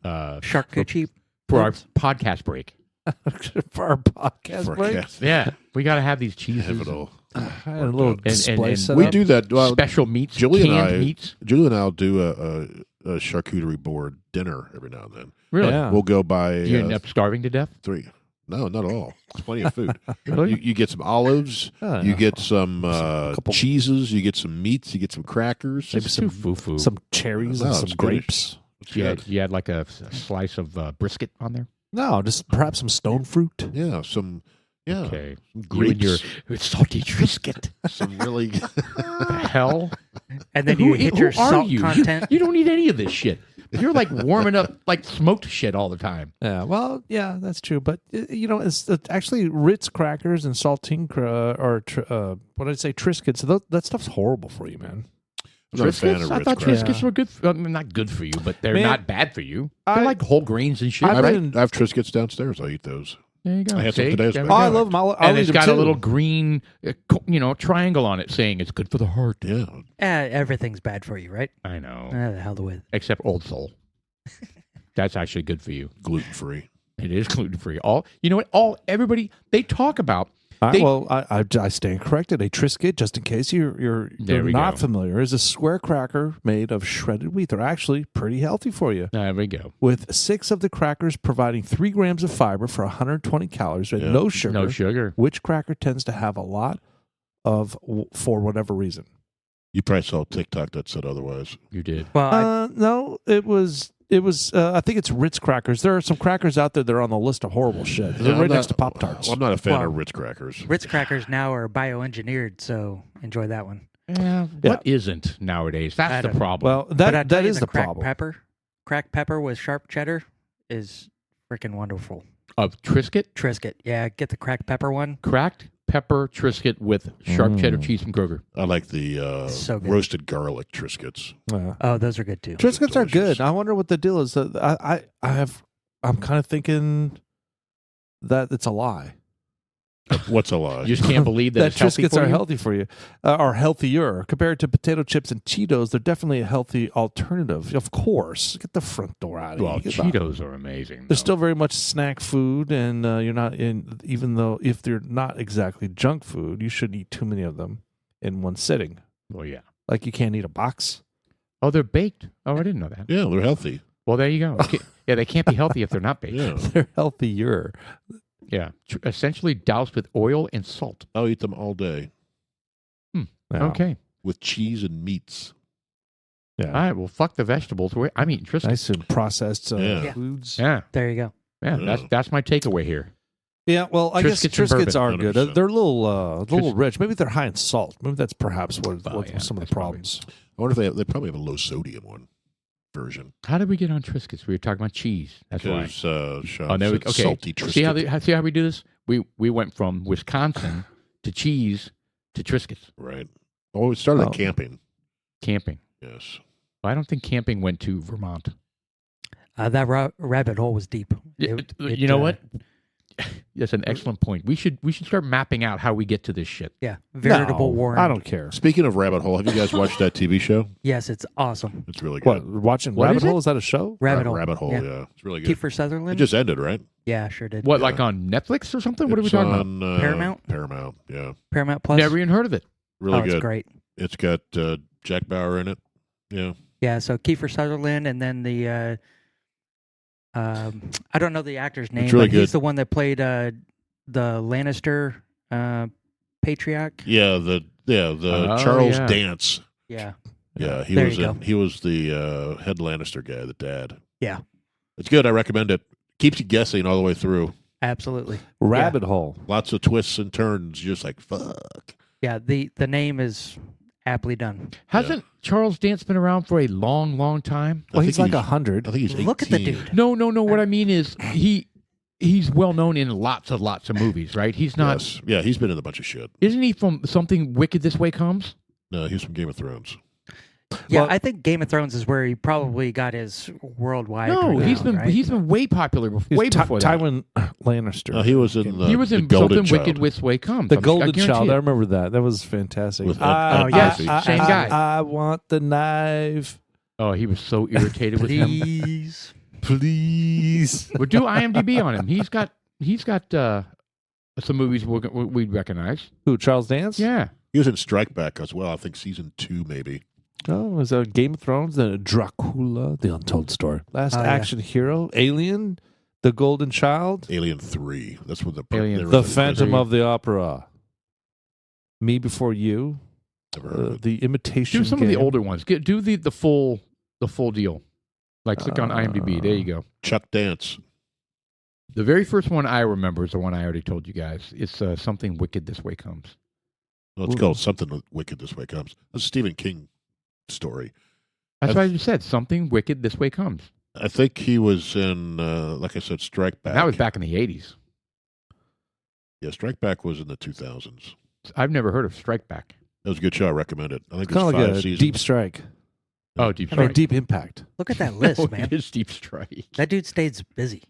Charcuterie. our podcast break. for our podcast break. Forecast. Yeah, we got to have these cheeses. Pivotal. I had a little And- display and set We up. do that. Well, Special meats, Julie and canned I- meats. Julie and I'll do charcuterie board dinner every now and then. Really? Yeah. We'll go buy Do you end up starving to death? 3. No, not at all. There's plenty of food. Really? You get some olives. Oh, You yeah. get some couple- cheeses. You get some meats. You get some crackers. Maybe It's some- too foo-foo. some cherries No, and it's some good. grapes. It's You good. had like a slice of brisket on there? No, just perhaps some stone fruit. Yeah, some Okay. some You and grapes. your salty brisket. Some really The hell? And then Who- you hit who your are salt you? content. You don't need any of this shit. You're like warming up like smoked shit all the time. Yeah, well, yeah, that's true. But it's actually Ritz crackers and saltine what did I say, Triscuits. That stuff's horrible for you, man. I'm not a fan Triscuits? of I Ritz thought crackers. Triscuits were good. Not good for you, but they're Man, not bad for you. They're I- like whole grains and shit. I've right? been- I have Triscuits downstairs. I eat those. There you go. I had some See? today as There we well. Oh, I go. love them. I'll And eat it's them got too. a little green, triangle on it saying it's good for the heart. Yeah, Everything's bad for you, right? I know. The hell with. Except Old Soul. That's actually good for you. gluten free. It is gluten free. You know what? Everybody they talk about. All right, They- well, I stand corrected. A Triscuit, just in case you're There we not go. familiar, is a square cracker made of shredded wheat. They're actually pretty healthy for you. There we go. With 6 of the crackers providing 3 grams of fiber for 120 calories and Yeah. no sugar. No sugar. Which cracker tends to have a lot of for whatever reason? You probably saw a TikTok that said otherwise. You did. Well, No, it was. I think it's Ritz crackers. There are some crackers out there that are on the list of horrible shit. They're Yeah, right I'm next to not- Pop Tarts. Well, I'm not a fan Well, of Ritz crackers. Ritz crackers now are bioengineered, so enjoy that one. Yeah. What isn't nowadays? I That's the don't- problem. Well, But I that tell you, is the the cracked problem. pepper, cracked pepper with sharp cheddar is freaking wonderful. Of Triscuit, Triscuit, yeah, get the cracked pepper one. cracked pepper Triscuit with sharp cheddar cheese from Kroger. I like the So good. roasted garlic Triscuits. Yeah. Oh, those are good too. Triscuits are delicious. good. I wonder what the deal is. I'm kind of thinking that it's a lie. What's a lie? You just can't believe that, That it's healthy Triscuits for are you? healthy for you, or healthier compared to potato chips and Cheetos. They're definitely a healthy alternative. Of course, get the front door out of Well, here. Cheetos are amazing. They're though. still very much snack food, and you're not in. Even though if they're not exactly junk food, you shouldn't eat too many of them in one sitting. Well, yeah. Like you can't eat a box. Oh, they're baked. Oh, I didn't know that. Yeah, they're healthy. Well, there you go. Okay. Yeah, they can't be healthy if they're not baked. Yeah, They're healthier. Yeah. Essentially doused with oil and salt. I'll eat them all day Yeah. Okay. with cheese and meats. Yeah. All right. Well, fuck the vegetables. I'm eating Triscuits. Nice and processed Yeah. Yeah. foods. Yeah. There you go. Yeah. Yeah. That's my takeaway here. Yeah, well, I guess Triscuits and Triscuits bourbon. are good. They're 100%. a little rich. Maybe they're high in salt. Maybe that's perhaps what yeah, some of that's the problems. I wonder if they probably have a low sodium one version. How did we get on Triscuits? We were talking about cheese. That's why. Because Sean Oh, there we said go. Okay. salty Triscuit. See how we do this? We went from Wisconsin to cheese to Triscuits. Right. Oh, it started Oh. at camping. Camping. Yes. I don't think camping went to Vermont. That rabbit hole was deep. You know what? That's an excellent point. We should start mapping out how we get to this shit. Yeah, veritable No, war. I don't care. Speaking of Rabbit Hole, have you guys watched that TV show? Yes, it's awesome. It's really good. What, watching What Rabbit is it? Hole? Is that a show? Rabbit hole. Rabbit Hole, Yeah. yeah. It's really good. Kiefer It Sutherland. just ended, right? Yeah, sure did. What, Yeah. like on Netflix or something? What are we It's talking about? on, Paramount? Paramount, yeah. Paramount Plus. Never even heard of it. Really oh, it's good. great. It's got Jack Bauer in it. Yeah. Yeah, so Kiefer Sutherland, and then the I don't know the actor's name, really but he's good. the one that played the Lannister patriarch. Yeah, the Oh, Charles yeah. Dance. Yeah, Yeah, he There was you go. he was the head Lannister guy, the dad. Yeah. It's good. I recommend it. Keeps you guessing all the way through. absolutely. Rabbit Hole. Lots of twists and turns. You're just like, fuck. Yeah, the name is aptly done. Hasn't Charles Dance been around for a long, long time? Well, I he's think like 100. I think he's 18. Look at the dude. No. What I mean is he's well known in lots of movies, right? He's not. Yes. Yeah, he's been in a bunch of shit. Isn't he from something Wicked This Way Comes? No, he's from Game of Thrones. Yeah, Well- I think Game of Thrones is where he probably got his worldwide. No, renown, he's been right? he's been way popular He's way before that. Tywin Lannister. No, he was in He was the in Golden something Child. Wicked This Way Comes. the I Golden guarantee Child. it. I remember that. That was fantastic. With Oh, yes, Murphy. same guy. I want the knife. Oh, he was so irritated with him. Please. Please. But do IMDb on him. He's got some movies we'd recognize. Who, Charles Dance? Yeah. He was in Strike Back as well. I think season 2 maybe. Oh, is that Game of Thrones? The Dracula, the Untold Story. Last Oh, yeah. action hero, Alien, The Golden Child, Alien 3. That's what the Alien they were The in Phantom prison. of the Opera, Me Before You, Never heard of it. The Imitation Do some of the Game. older ones. Do the full deal. Like click on IMDb. There you go. Chuck Dance. The very first one I remember is the one I already told you guys. It's Something Wicked This Way Comes. Well, it's called Something Wicked This Way Comes. That's a Stephen King story. That's what I just said. Something Wicked This Way Comes. I think he was in, like I said, Strike Back. And that was back in the 80s. Yeah, Strike Back was in the 2000s. I've never heard of Strike Back. That was a good show. I recommend it. I think Kind there's of like 5 a seasons. Deep Strike Oh, Deep I or mean, Strike. Deep Impact. Look at that list, No, man. It is Deep Strike. That dude stays busy.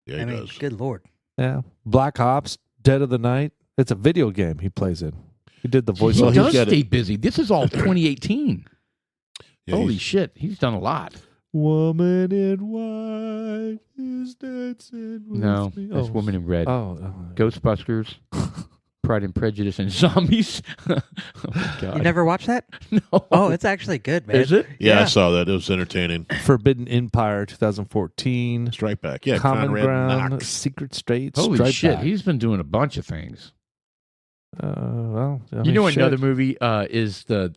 Yeah, he I mean, does. good lord. Yeah, Black Ops, Dead of the Night. It's a video game he plays in. He did the voice. He Well, he's does got stay busy. This is all 2018. Yeah, Holy he's- shit. He's done a lot. Woman in white is dancing with No, me. that's Woman in Red. Oh, Ghostbusters, Pride and Prejudice, and Zombies. Oh, my God. You never watched that? No. Oh, it's actually good, man. Is it? Yeah, I Yeah. saw that. It was entertaining. Forbidden Empire 2014. Strike Back. Yeah, Common Conrad Ground, Knox. Secret State, Holy Strike shit. Back. He's been doing a bunch of things. Well, I You mean, know, shit. another movie is the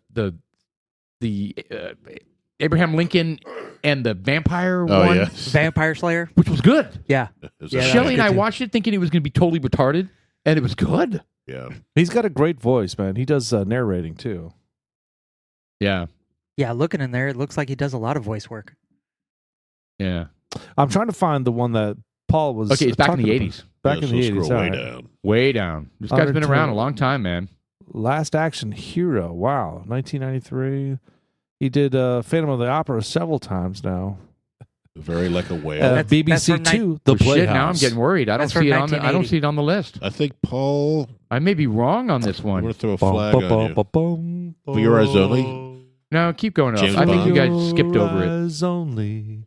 Abraham Lincoln and the vampire Oh, one, yeah. Vampire Slayer? which was good. Yeah. Is Yeah, that that Shelly was and I good too. watched it thinking he was going to be totally retarded, and it was good. Yeah. He's got a great voice, man. He does narrating too. Yeah, Yeah, looking in there, it looks like he does a lot of voice work. yeah. I'm trying to find the one that Paul was. Okay, it's back in talking the about. 80s. Back Yeah, in the so 80s. scroll all way right. down. Way down. This guy's been around a 102. long time, man. Last Action Hero. Wow, 1993. He did Phantom of the Opera several times now. Very like a whale. That's BBC from Two, The Well, shit, Playhouse. now I'm getting worried. I don't That's from see it on the. I don't 1980. see it on the list. I think Paul. I may be wrong on this I'm going one. to throw a Bum, flag bum, on you. bum, bum, For your eyes only? No, keep going up. James I think you Bond. guys skipped over it. Eyes only.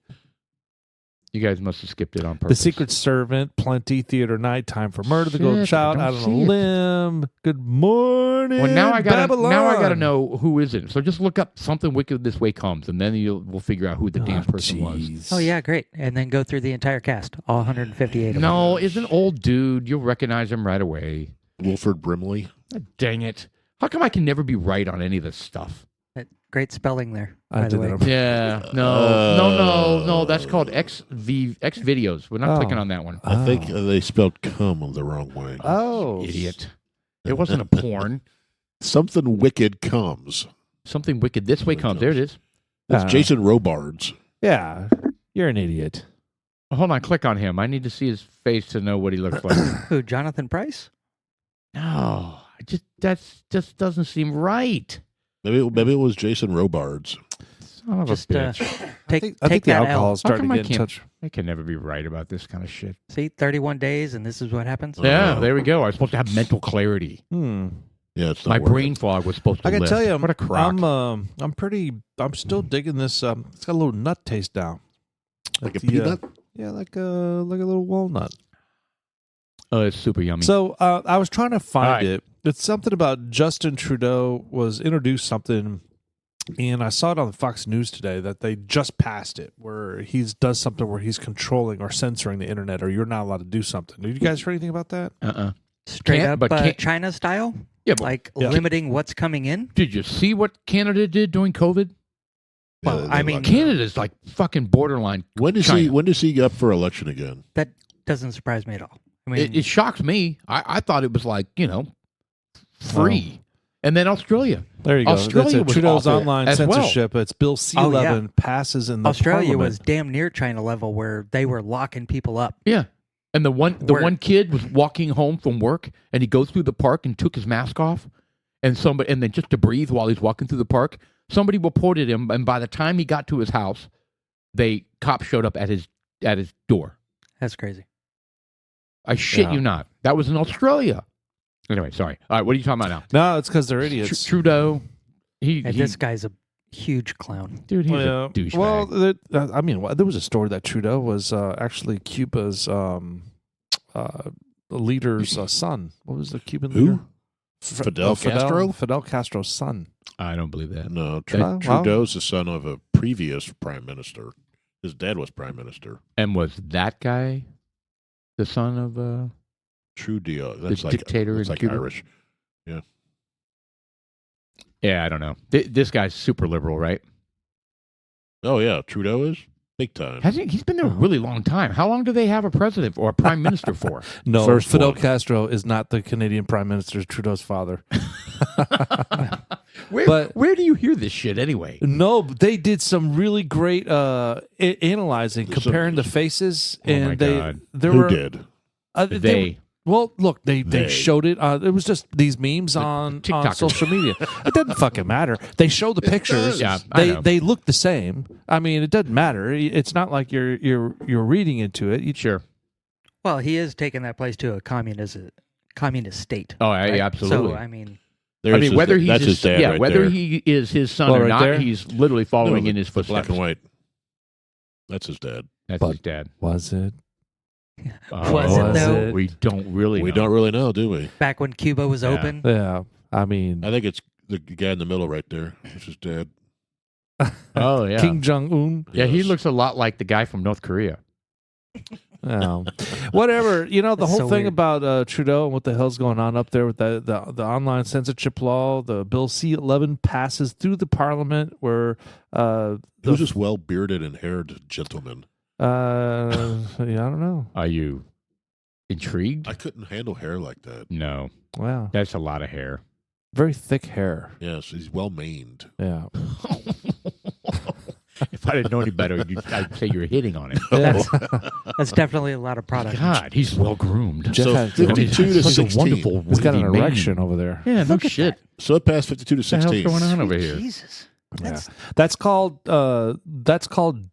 You guys must have skipped it on The purpose. Secret Servant, Plenty, Theater Night, Time for Murder, The Golden Shit, Child, I Out don't on a see it. Limb, Good Morning, Well, now I gotta Babylon. know who is it. So just look up Something Wicked This Way Comes, and then we'll figure out who the damn person was. jeez. Oh, yeah, great. And then go through the entire cast, all 158 of them. No, it's an old dude. You'll recognize him right away. Wilford Brimley. Dang it! How come I can never be right on any of this stuff? Great spelling there, I by the did way. that. Yeah, no. That's called X videos. We're not Oh. clicking on that one. I think they spelled cum the wrong way. Oh, Idiot! It wasn't a porn. Something wicked comes. Something Wicked This Way Comes. There it is. That's Jason Robards. Yeah, you're an idiot. Oh, hold on, click on him. I need to see his face to know what he looks like. Who, Jonathan Price? No, that just doesn't seem right. Maybe it was Jason Robards. Son of Just a bitch. take I think the that alcohol L. is starting come to I get in can't- touch. I can never be right about this kind of shit. See, 31 days, and this is what happens. Yeah, there we go. I was supposed to have mental clarity. Hmm. Yeah, it's not My working. brain fog was supposed to I can lift. tell you, What a crock. I'm still digging this. It's got a little nut taste down. Like a The, peanut. Yeah, like a little walnut. Oh, it's super yummy. So I was trying to find All right. it. It's something about Justin Trudeau was introduced something, and I saw it on Fox News today that they just passed it, where he does something where he's controlling or censoring the internet, or you're not allowed to do something. Did you guys hear anything about that? Straight Can't- up but can't- China style? Yeah, but Like Yeah. limiting what's coming in? did you see what Canada did during COVID? Well, I mean, Canada's like fucking borderline. when does China. he get up for election again? That doesn't surprise me at all. I mean, It shocks me. I thought it was like, free. And then Australia. There you go. Australia That's was Trudeau's awful online as well. censorship. It's Bill C-11 passes in the Australia Parliament. was damn near China level where they were locking people up. Yeah. And the Where- one kid was walking home from work and he goes through the park and took his mask off and then just to breathe while he's walking through the park. Somebody reported him, and by the time he got to his house, cops showed up at his door. That's crazy. I shit Yeah. you not. That was in Australia. Anyway, sorry. All right, what are you talking about now? No, it's because they're idiots. Trudeau. And this guy's a huge clown. Dude, he's Well, a douchebag. well, there was a story that Trudeau was actually Cuba's leader's son. What was the Cuban Who? leader? Fidel Castro? Fidel Castro's son. I don't believe that. No, Well- Trudeau's the son of a previous prime minister. His dad was prime minister. And was that guy the son of Trudeau. That's the like dictator It's in like Cuba? Irish. Yeah, I don't know. This guy's super liberal, right? Oh yeah, Trudeau is big time. Hasn't he's been there a really long time. How long do they have a president or a prime minister for? No, First Fidel one. Castro is not the Canadian Prime Minister, Trudeau's father. Where do you hear this shit anyway? No, but they did some really great analyzing, comparing the faces, Oh, and my they God. there Who were did? They well, look, they They. showed it. It was just these memes on TikTokers. social media. It doesn't fucking matter. They show the pictures. Yeah, I know. they look the same. I mean, it doesn't matter. It's not like you're reading into it. sure. Well, he is taking that place to a communist state. Oh, right? absolutely. So I mean, There's whether he's that's his dad right whether there. he is his son Well, or right not, there? he's literally following No, in his the footsteps. black and white. That's his dad. That's But- his dad. Was it? Was it, though? We don't really. We know. don't really know, do we? back when Cuba was Yeah. open. Yeah. I mean, I think it's the guy in the middle right there. That's his dad. Oh yeah. Kim Jong Un. Yeah, he Yes. looks a lot like the guy from North Korea. Whatever. You know, the That's whole so thing weird. about Trudeau and what the hell's going on up there with the online censorship law, the Bill C-11 passes through the Parliament where Who's this well-bearded and haired gentleman? yeah, I don't know. Are you intrigued? I couldn't handle hair like that. No, Wow. that's a lot of hair. Very thick hair. Yes, he's well-maned. Yeah. If I didn't know any better, I'd say you're hitting on it. That's definitely a lot of product. God, he's well groomed. Jeff So had- 52 to Such a 16. wonderful. He's got an wavy mane. erection over there. Yeah, no Look at shit. So it passed 52 to What the hell's 16. going on over here? Jesus. Yeah. That's called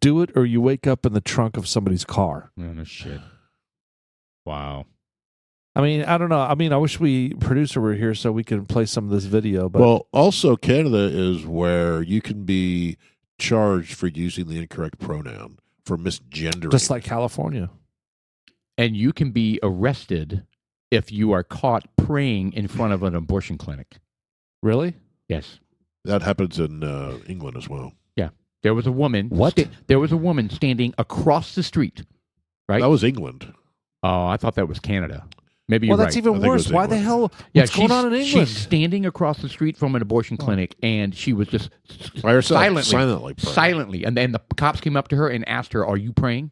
do it or you wake up in the trunk of somebody's car. Oh, no shit. Wow. I mean, I don't know. I mean, I wish producer were here so we could play some of this video. But Well, also Canada is where you can be charged for using the incorrect pronoun, for misgendering. just like California. And you can be arrested if you are caught praying in front of an abortion clinic. Really? Yes. that happens in England as well. There was a woman. What? There was a woman standing across the street. Right? That was England. Oh, I thought that was Canada. Maybe Well, you're that's right. I even think it worse. was Why the England. hell? Yeah, What's going on in England? She's standing across the street from an abortion clinic, and she was just By herself, silently, praying. silently. And then the cops came up to her and asked her, "Are you praying?"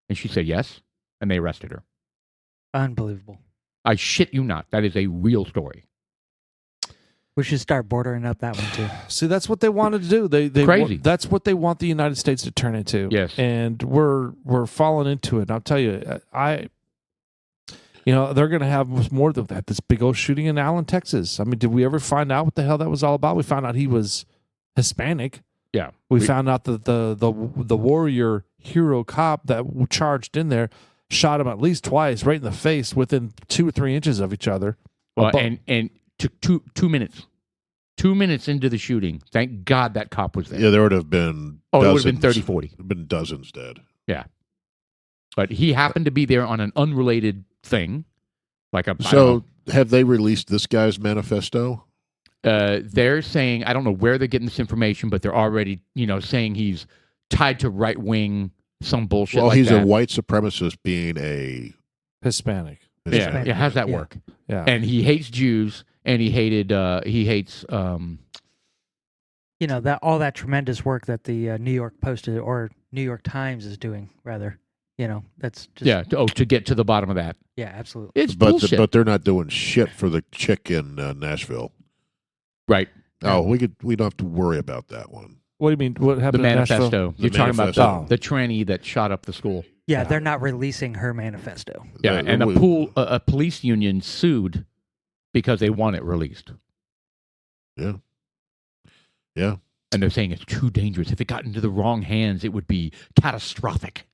And she said yes, and they arrested her. Unbelievable. I shit you not. That is a real story. We should start bordering up that one too. See, that's what they wanted to do. They Crazy. That's what they want the United States to turn into. Yes. and we're falling into it. And I'll tell you, they're going to have more than that. This big old shooting in Allen, Texas. I mean, did we ever find out what the hell that was all about? We found out he was Hispanic. Yeah. We found out that the warrior hero cop that charged in there shot him at least twice, right in the face, within 2 or 3 inches of each other. Well, Abo- and took 2 minutes. 2 minutes into the shooting, thank God that cop was there. Yeah, there would have been. Oh, it dozens. would have been 30, 40. There'd been dozens dead. But he happened to be there on an unrelated thing. I don't So, have they released this guy's manifesto? they're saying, I don't know where they're getting this information, but they're already, saying he's tied to right wing, some bullshit Well, like he's that. a white supremacist, being a Hispanic. Yeah, how's that Yeah. work? Yeah. And he hates Jews, and he hates That all that tremendous work that the New York Post or New York Times is doing, rather. That's just to get to the bottom of that. yeah, absolutely. It's but bullshit. but they're not doing shit for the chick in Nashville. Right. Oh, we don't have to worry about that one. What do you mean? What The happened in Nashville? manifesto. The You're talking manifesto. about the tranny that shot up the school. Yeah, they're not releasing her manifesto. Yeah, and we- a police union sued because they want it released. Yeah. Yeah. And they're saying it's too dangerous. If it got into the wrong hands, it would be catastrophic.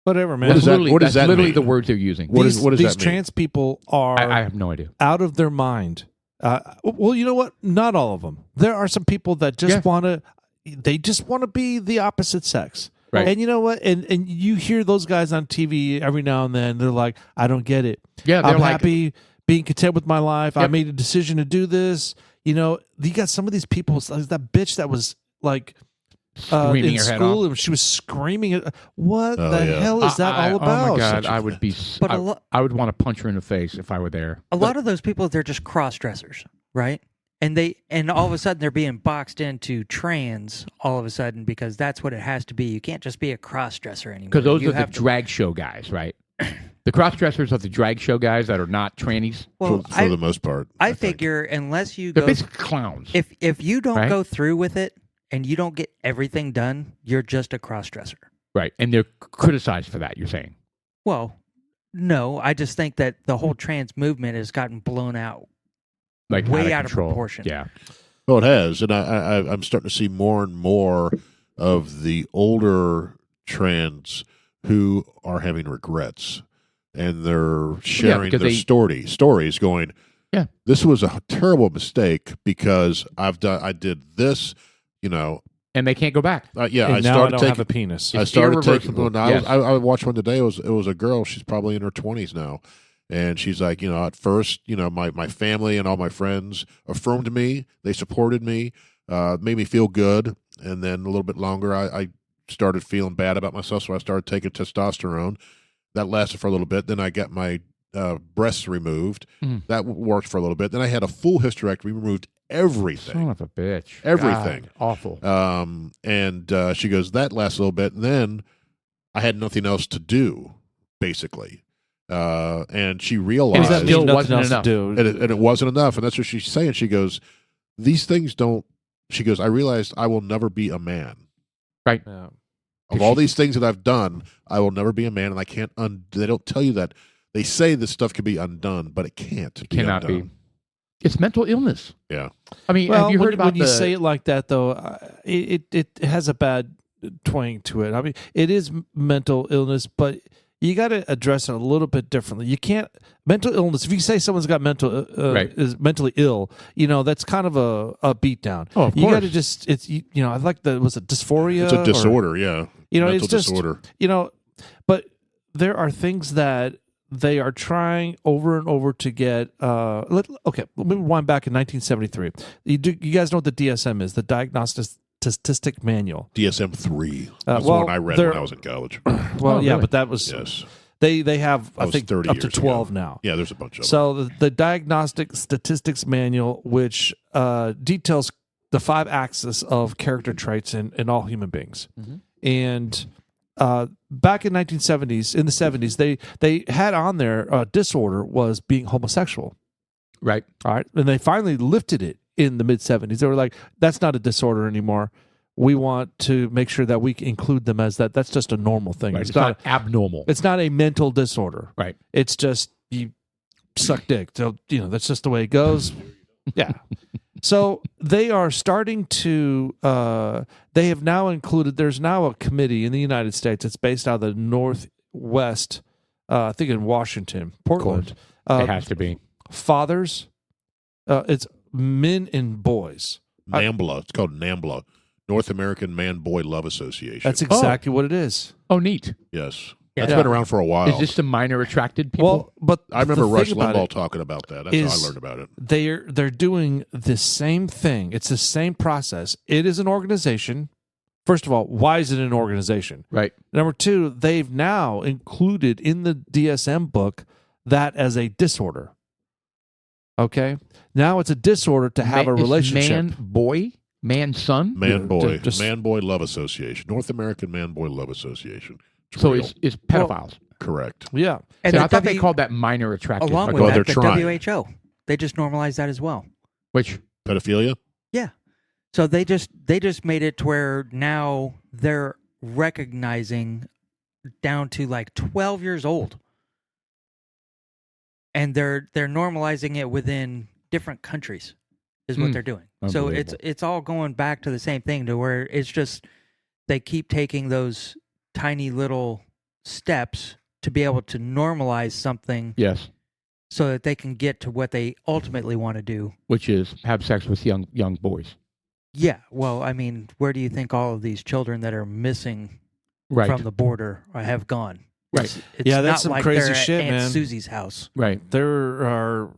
Whatever, man. What does that- what does that's that literally mean? the words they're using. What these does these that mean? trans people are I have no idea. out of their mind. Well, you know what? Not all of them. There are some people that just Yeah. want to. They just want to be the opposite sex. Right. And you know what? And you hear those guys on TV every now and then. They're like, I don't get it. Yeah, they're I'm like, happy being content with my life. I Yep. made a decision to do this. You know, you got some of these people, like that bitch that was like Screaming in her head school, off. and she was screaming. What Oh, the yeah. hell is that all about? Oh my God, Such a I would be. But I would want to punch her in the face if I were there. a lot of those people, they're just cross dressers, right? And all of a sudden they're being boxed into trans all of a sudden because that's what it has to be. You can't just be a cross dresser anymore. Because those You are the have to- drag show guys, right? The cross dressers are the drag show guys that are not trannies. Well, for the most part. I think. figure unless you They're go, basically clowns. if you don't Right? go through with it and you don't get everything done, you're just a cross dresser. Right. And they're criticized for that, you're saying. Well, no, I just think that the whole trans movement has gotten blown out. Like Way out out of control. proportion. Yeah. Well, it has, and I'm starting to see more and more of the older trans who are having regrets, and they're sharing because their they- stories, going, Yeah. this was a terrible mistake because I did this, you know, And they can't go back. yeah, And I now I started don't taking. have a penis. I It's started taking. irreversible. When Yes. I watched one today. It was a girl. She's probably in her 20s now, and she's like, you know, at first, you know, my family and all my friends affirmed me. They supported me, made me feel good, and then a little bit longer, I started feeling bad about myself, so I started taking testosterone. That lasted for a little bit. Then I got my breasts removed. Mm. That worked for a little bit. Then I had a full hysterectomy, removed everything. Son of a bitch. Everything. God, awful. And she goes, that lasts a little bit. And then I had nothing else to do, basically. And she realized that still Nothing wasn't else to enough. do. and it wasn't enough. And that's what she's saying. She goes, these things don't, she goes, I realized I will never be a man. Yeah. Of all these things that I've done, I will never be a man. And I can't, they don't tell you that. They say this stuff can be undone, but it can't. It cannot undone. be. It's mental illness. Yeah. I mean, Well, have you heard about when you say it like that, though, it has a bad twang to it. I mean, it is mental illness, but you got to address it a little bit differently. You can't mental illness. If you say someone's got mental Right. is mentally ill, you know that's kind of a beat down. Oh, of you got to course. just it's you know I like the was it dysphoria? It's a or- disorder. Yeah. you know, Mental it's just disorder. you know, but there are things that they are trying over and over to get. Okay, let me wind back in 1973. You guys know what the DSM is? The Diagnostic Statistic Manual. DSM-3. That's the well, one I read there- when I was in college. Well, Oh, yeah, really? but that was Yes. they have That I was think 30 up to years ago. 12 now. Yeah, there's a bunch of them. So the Diagnostic Statistics Manual, which details the 5 axes of character traits in all human beings, Mhm. and back in 1970s, in the 70s, they had on there disorder was being homosexual. right. All right, and they finally lifted it in the mid 70s. They were like, that's not a disorder anymore. We want to make sure that we include them as that. That's just a normal thing. Right. It's not abnormal. It's not a mental disorder. Right. It's just you suck dick. So, you know, that's just the way it goes. Yeah. So they are starting to, they have now included, there's now a committee in the United States. It's based out of the Northwest, I think in Washington, Portland. It has to be. Fathers, it's men and boys. NAMBLA. It's called NAMBLA. North American Man-Boy Love Association. That's exactly what it is. Oh, neat. Yes. Yeah. That's been around for a while. Is this the minor attracted people? Well, but I remember the Rush thing about Limbaugh it talking about that. That's how is I learned about it. they're doing the same thing. It's the same process. It is an organization. First of all, why is it an organization? right. Number two, they've now included in the DSM book that as a disorder. Okay? Now it's a disorder to have a It's relationship. Man, boy, man, son. Man-Boy. just- Man-Boy Love Association. North American Man-Boy Love Association. So real. it's pedophiles. Correct. Yeah. And See, the I thought they W- called that minor attracted. along with Well, that, they're the trying. WHO, they just normalized that as well. Which Pedophilia? Yeah. So they just made it to where now they're recognizing down to like 12 years old. And they're normalizing it within different countries is what Hmm. they're doing. So it's all going back to the same thing to where it's just they keep taking those tiny little steps to be able to normalize something yes, so that they can get to what they ultimately want to do. which is have sex with young boys. Yeah, well, I mean, where do you think all of these children that are missing Right. from the border have gone? It's Yeah, that's not some like crazy they're at shit, Aunt man. Susie's house. Right. There are,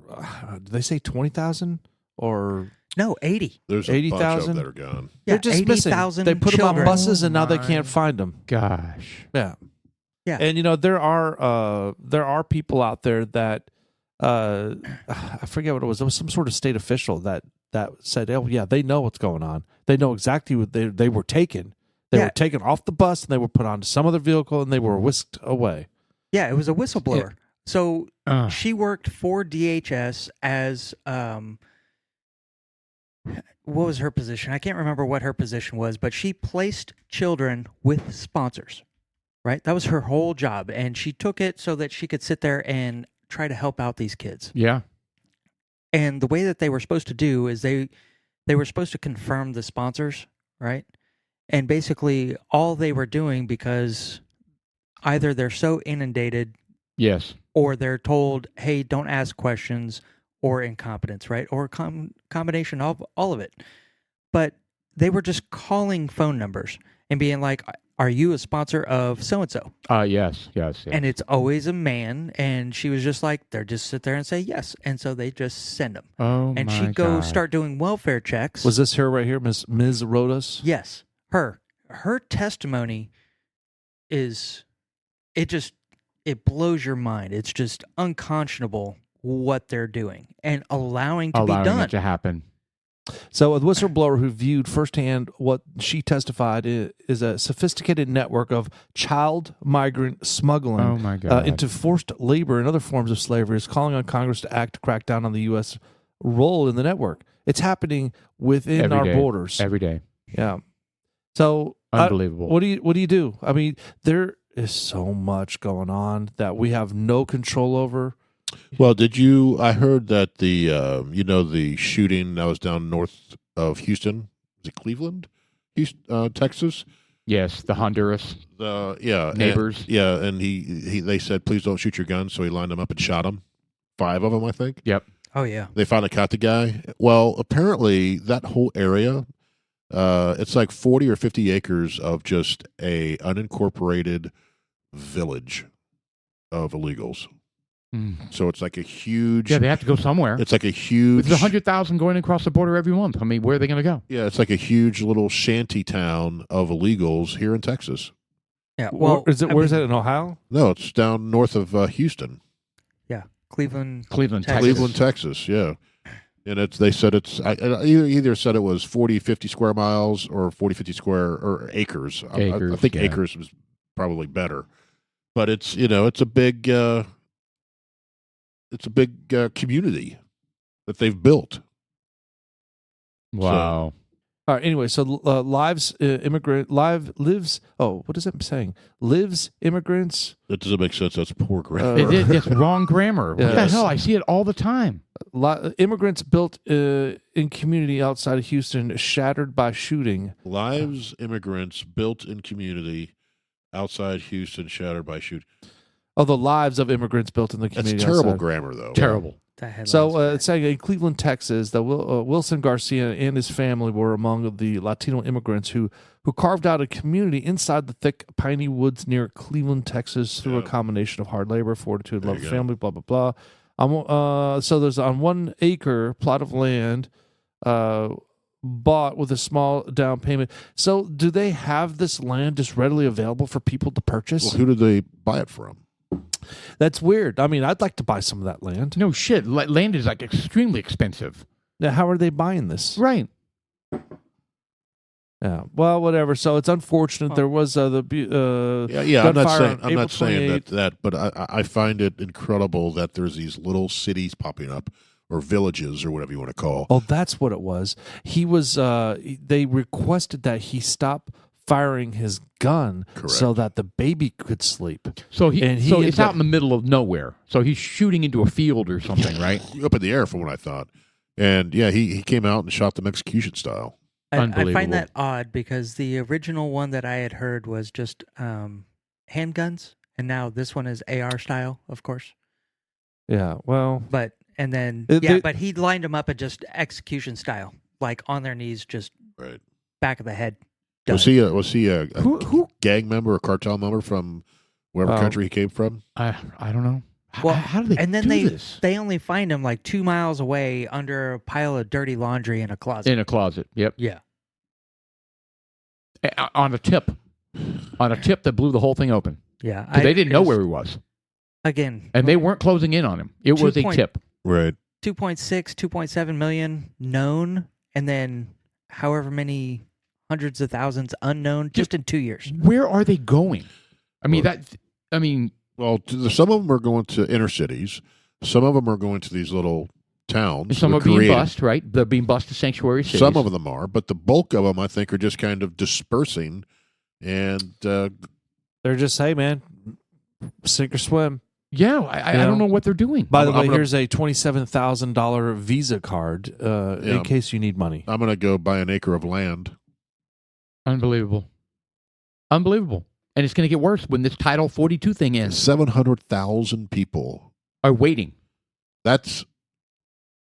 did they say 20,000 or No, 80. There's a 80,000? bunch of that are gone. they're Yeah, just missing? 80,000 They put them on children. buses and now they Oh can't my find them. Gosh. Yeah. Yeah. And there are people out there that I forget what it was. It was some sort of state official that said, "Oh yeah, they know what's going on. They know exactly what they were taken. They Yeah. were taken off the bus and they were put onto some other vehicle and they were whisked away." Yeah, it was a whistleblower. So Uh, she worked for DHS as what was her position? I can't remember what her position was, but she placed children with sponsors. Right? That was her whole job, and she took it so that she could sit there and try to help out these kids. yeah. And the way that they were supposed to do is they were supposed to confirm the sponsors, right? And basically all they were doing, because either they're so inundated Yes. or they're told, hey, don't ask questions, or incompetence, right? Or a combination of all of it. But they were just calling phone numbers and being like, are you a sponsor of so-and-so? Yes. And it's always a man. And she was just like, they're just sit there and say yes. And so they just send them. Oh And my she'd go God. start doing welfare checks. Was this her right here, Ms. Rodas? Yes, her testimony is, it blows your mind. It's just unconscionable what they're doing and allowing to be done. it to happen. So a whistleblower who viewed firsthand what she testified is a sophisticated network of child migrant smuggling Oh my God. into forced labor and other forms of slavery is calling on Congress to act to crack down on the U.S. role in the network. It's happening within Every our day. borders. Every day. Yeah. So Unbelievable. what do you do? I mean, there is so much going on that we have no control over. Well, I heard that the shooting that was down north of Houston, is it Cleveland, Houston, Texas? Yes, the Honduras Yeah, neighbors. And they said, please don't shoot your gun. So he lined them up and shot them. 5 of them, I think. Yep. Oh, yeah. They finally caught the guy. Well, apparently that whole area, it's like 40 or 50 acres of just a unincorporated village of illegals. Mm. So it's like a huge. Yeah, they have to go somewhere. It's like a huge. There's 100,000 going across the border every month. I mean, where are they going to go? Yeah, it's like a huge little shanty town of illegals here in Texas. Yeah. Well, Where's that in Ohio? No, it's down north of Houston, Yeah. Cleveland. Cleveland, Texas. Texas. Cleveland, Texas. Yeah, and they said it's either said it was 40, 50 square miles or 40, 50 square or acres. I think yeah. acres was probably better, but it's it's a big community that they've built. Wow. All right. Anyway, so lives lives. Oh, what is it saying? Lives immigrants. That doesn't make sense. That's poor grammar. It's wrong grammar. What the Yes. hell? I see it all the time. Immigrants built in community outside of Houston shattered by shooting. Lives immigrants built in community outside Houston shattered by shoot. Oh, the lives of immigrants built in the That's community. terrible outside. grammar, though. Terrible. That headline's So bad. it's saying in Cleveland, Texas, that Wilson Garcia and his family were among the Latino immigrants who carved out a community inside the thick piney woods near Cleveland, Texas, through a combination of hard labor, fortitude, There love you of go. family, blah blah blah. So there's on 1 acre plot of land bought with a small down payment. So do they have this land just readily available for people to purchase? Well, who did they buy it from? That's weird. I mean, I'd like to buy some of that land. No shit. Land is like extremely expensive. Now, how are they buying this? Right. Yeah. Well, whatever. So it's unfortunate. There was Yeah, I'm not gunfire saying on I'm April not saying 28th. that, but I find it incredible that there's these little cities popping up or villages or whatever you want to call. Oh, that's what it was. He was. They requested that he stop firing his gun Correct. so that the baby could sleep. So And he so ended it's up- out in the middle of nowhere. So he's shooting into a field or something, right? Up in the air from what I thought. And yeah, he came out and shot them execution style. I Unbelievable. find that odd because the original one that I had heard was just handguns, and now this one is AR style, of course. Yeah. Well. But and then They- but he lined them up at just execution style, like on their knees, just Right. back of the head. Was Done. he a Who gang member or cartel member from wherever country he came from. I don't know. Well, How do they and then do this? they only find him like 2 miles away under a pile of dirty laundry in a closet. In a closet. Yep. Yeah. On a tip that blew the whole thing open. Yeah. 'Cause they didn't know where he was. Again. And they weren't closing in on him. It was a tip. Right. 2.6, 2.7 million known, and then however many hundreds of thousands unknown just in 2 years. Where are they going? I mean, Well, some of them are going to inner cities. Some of them are going to these little towns. some we're are being creating. bussed, right? They're being bussed to sanctuary cities. Some of them are, but the bulk of them, I think, are just kind of dispersing. And They're just, hey, man, sink or swim. Yeah, I don't know what they're doing. By the way, gonna- here's a $27,000 Visa card in case you need money. I'm going to go buy an acre of land. Unbelievable. And it's going to get worse when this Title 42 thing ends. 700,000 people. Are waiting. That's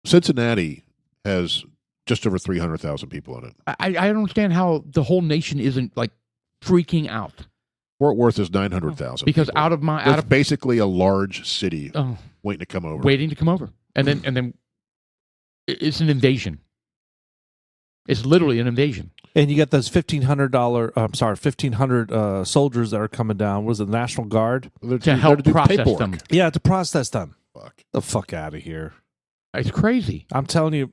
Cincinnati has just over 300,000 people in it. I don't understand how the whole nation isn't like freaking out. Fort Worth is 900,000. Because people. That's basically a large city waiting to come over. Waiting to come over. And then it's an invasion. It's literally an invasion. And you got those $1,500 soldiers that are coming down. Was it the National Guard? To help process them. Yeah, to process them. Fuck. The fuck out of here. It's crazy. I'm telling you,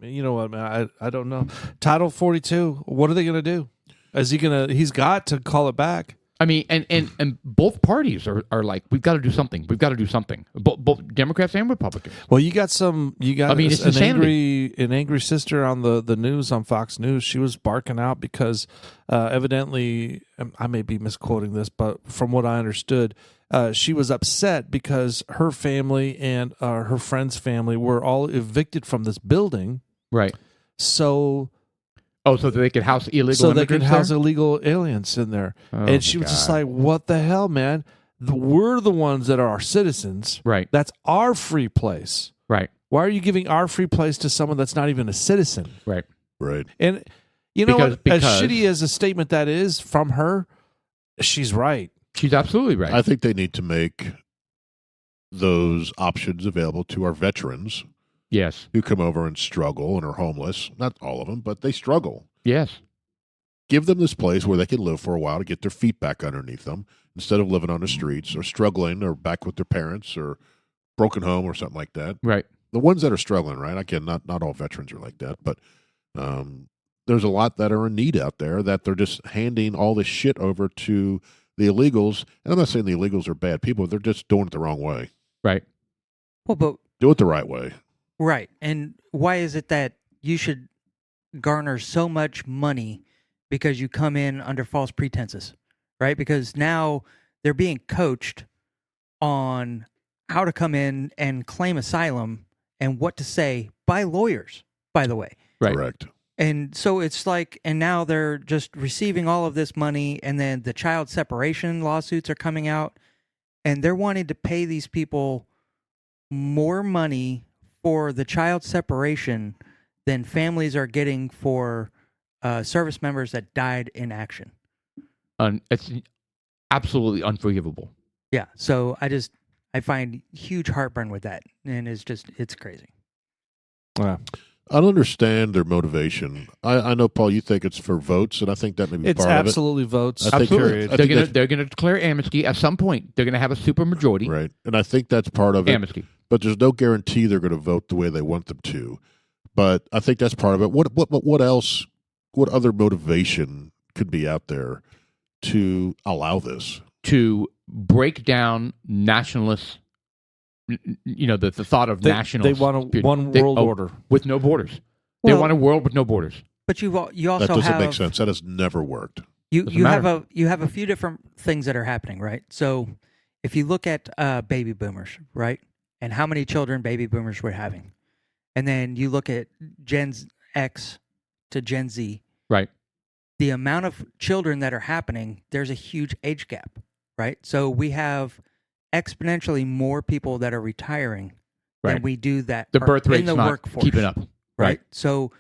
you know what, man? I don't know. Title 42, what are they going to do? He's got to call it back. I mean, and both parties are like, we've got to do something. We've got to do something. Both Democrats and Republicans. Well, you got it's an insanity. angry sister on the news on Fox News. She was barking out because evidently, I may be misquoting this, but from what I understood, she was upset because her family and her friend's family were all evicted from this building. Right. So that they could house illegal so they could immigrants house there? illegal aliens in there. Oh, and she was just like, what the hell, man? We're the ones that are our citizens. Right. That's our free place. Right. Why are you giving our free place to someone that's not even a citizen? Right. Right. And you know what? Because As shitty as a statement that is from her, she's right. She's absolutely right. I think they need to make those options available to our veterans Yes. who come over and struggle and are homeless. Not all of them, but they struggle. Yes. Give them this place where they can live for a while to get their feet back underneath them instead of living on the streets or struggling or back with their parents or broken home or something like that. Right. The ones that are struggling, right? Again, not all veterans are like that, but there's a lot that are in need out there that they're just handing all this shit over to the illegals. And I'm not saying the illegals are bad people. They're just doing it the wrong way. Right. Well, but Do it the right way. right. And why is it that you should garner so much money because you come in under false pretenses, right? Because now they're being coached on how to come in and claim asylum and what to say by lawyers, by the way. Right. Correct. And so it's like, and now they're just receiving all of this money, and then the child separation lawsuits are coming out, and they're wanting to pay these people more money for the child separation than families are getting for service members that died in action. It's absolutely unforgivable. Yeah. So I find huge heartburn with that, and it's crazy. Yeah. I don't understand their motivation. I know, Paul, you think it's for votes, and I think that may be It's part of it. absolutely votes. I think- Period. I think They're gonna declare amnesty at some point. They're gonna have a super majority Right. And I think that's part of it. amnesty. But there's no guarantee they're going to vote the way they want them to. But I think that's part of it. What else? What other motivation could be out there to allow this? To break down nationalist, the thought of national. They want a one world order. with no borders. They Well- want a world with no borders. But you also That doesn't have make sense. That has never worked. You Doesn't matter. have a few different things that are happening, right? So if you look at baby boomers, right, and how many children baby boomers were having, and then you look at Gen X to Gen Z, Right. the amount of children that are happening, there's a huge age gap, right? So we have exponentially more people that are retiring than Right. we do that The are birth in rate's the not workforce, keeping up. right? Right. So,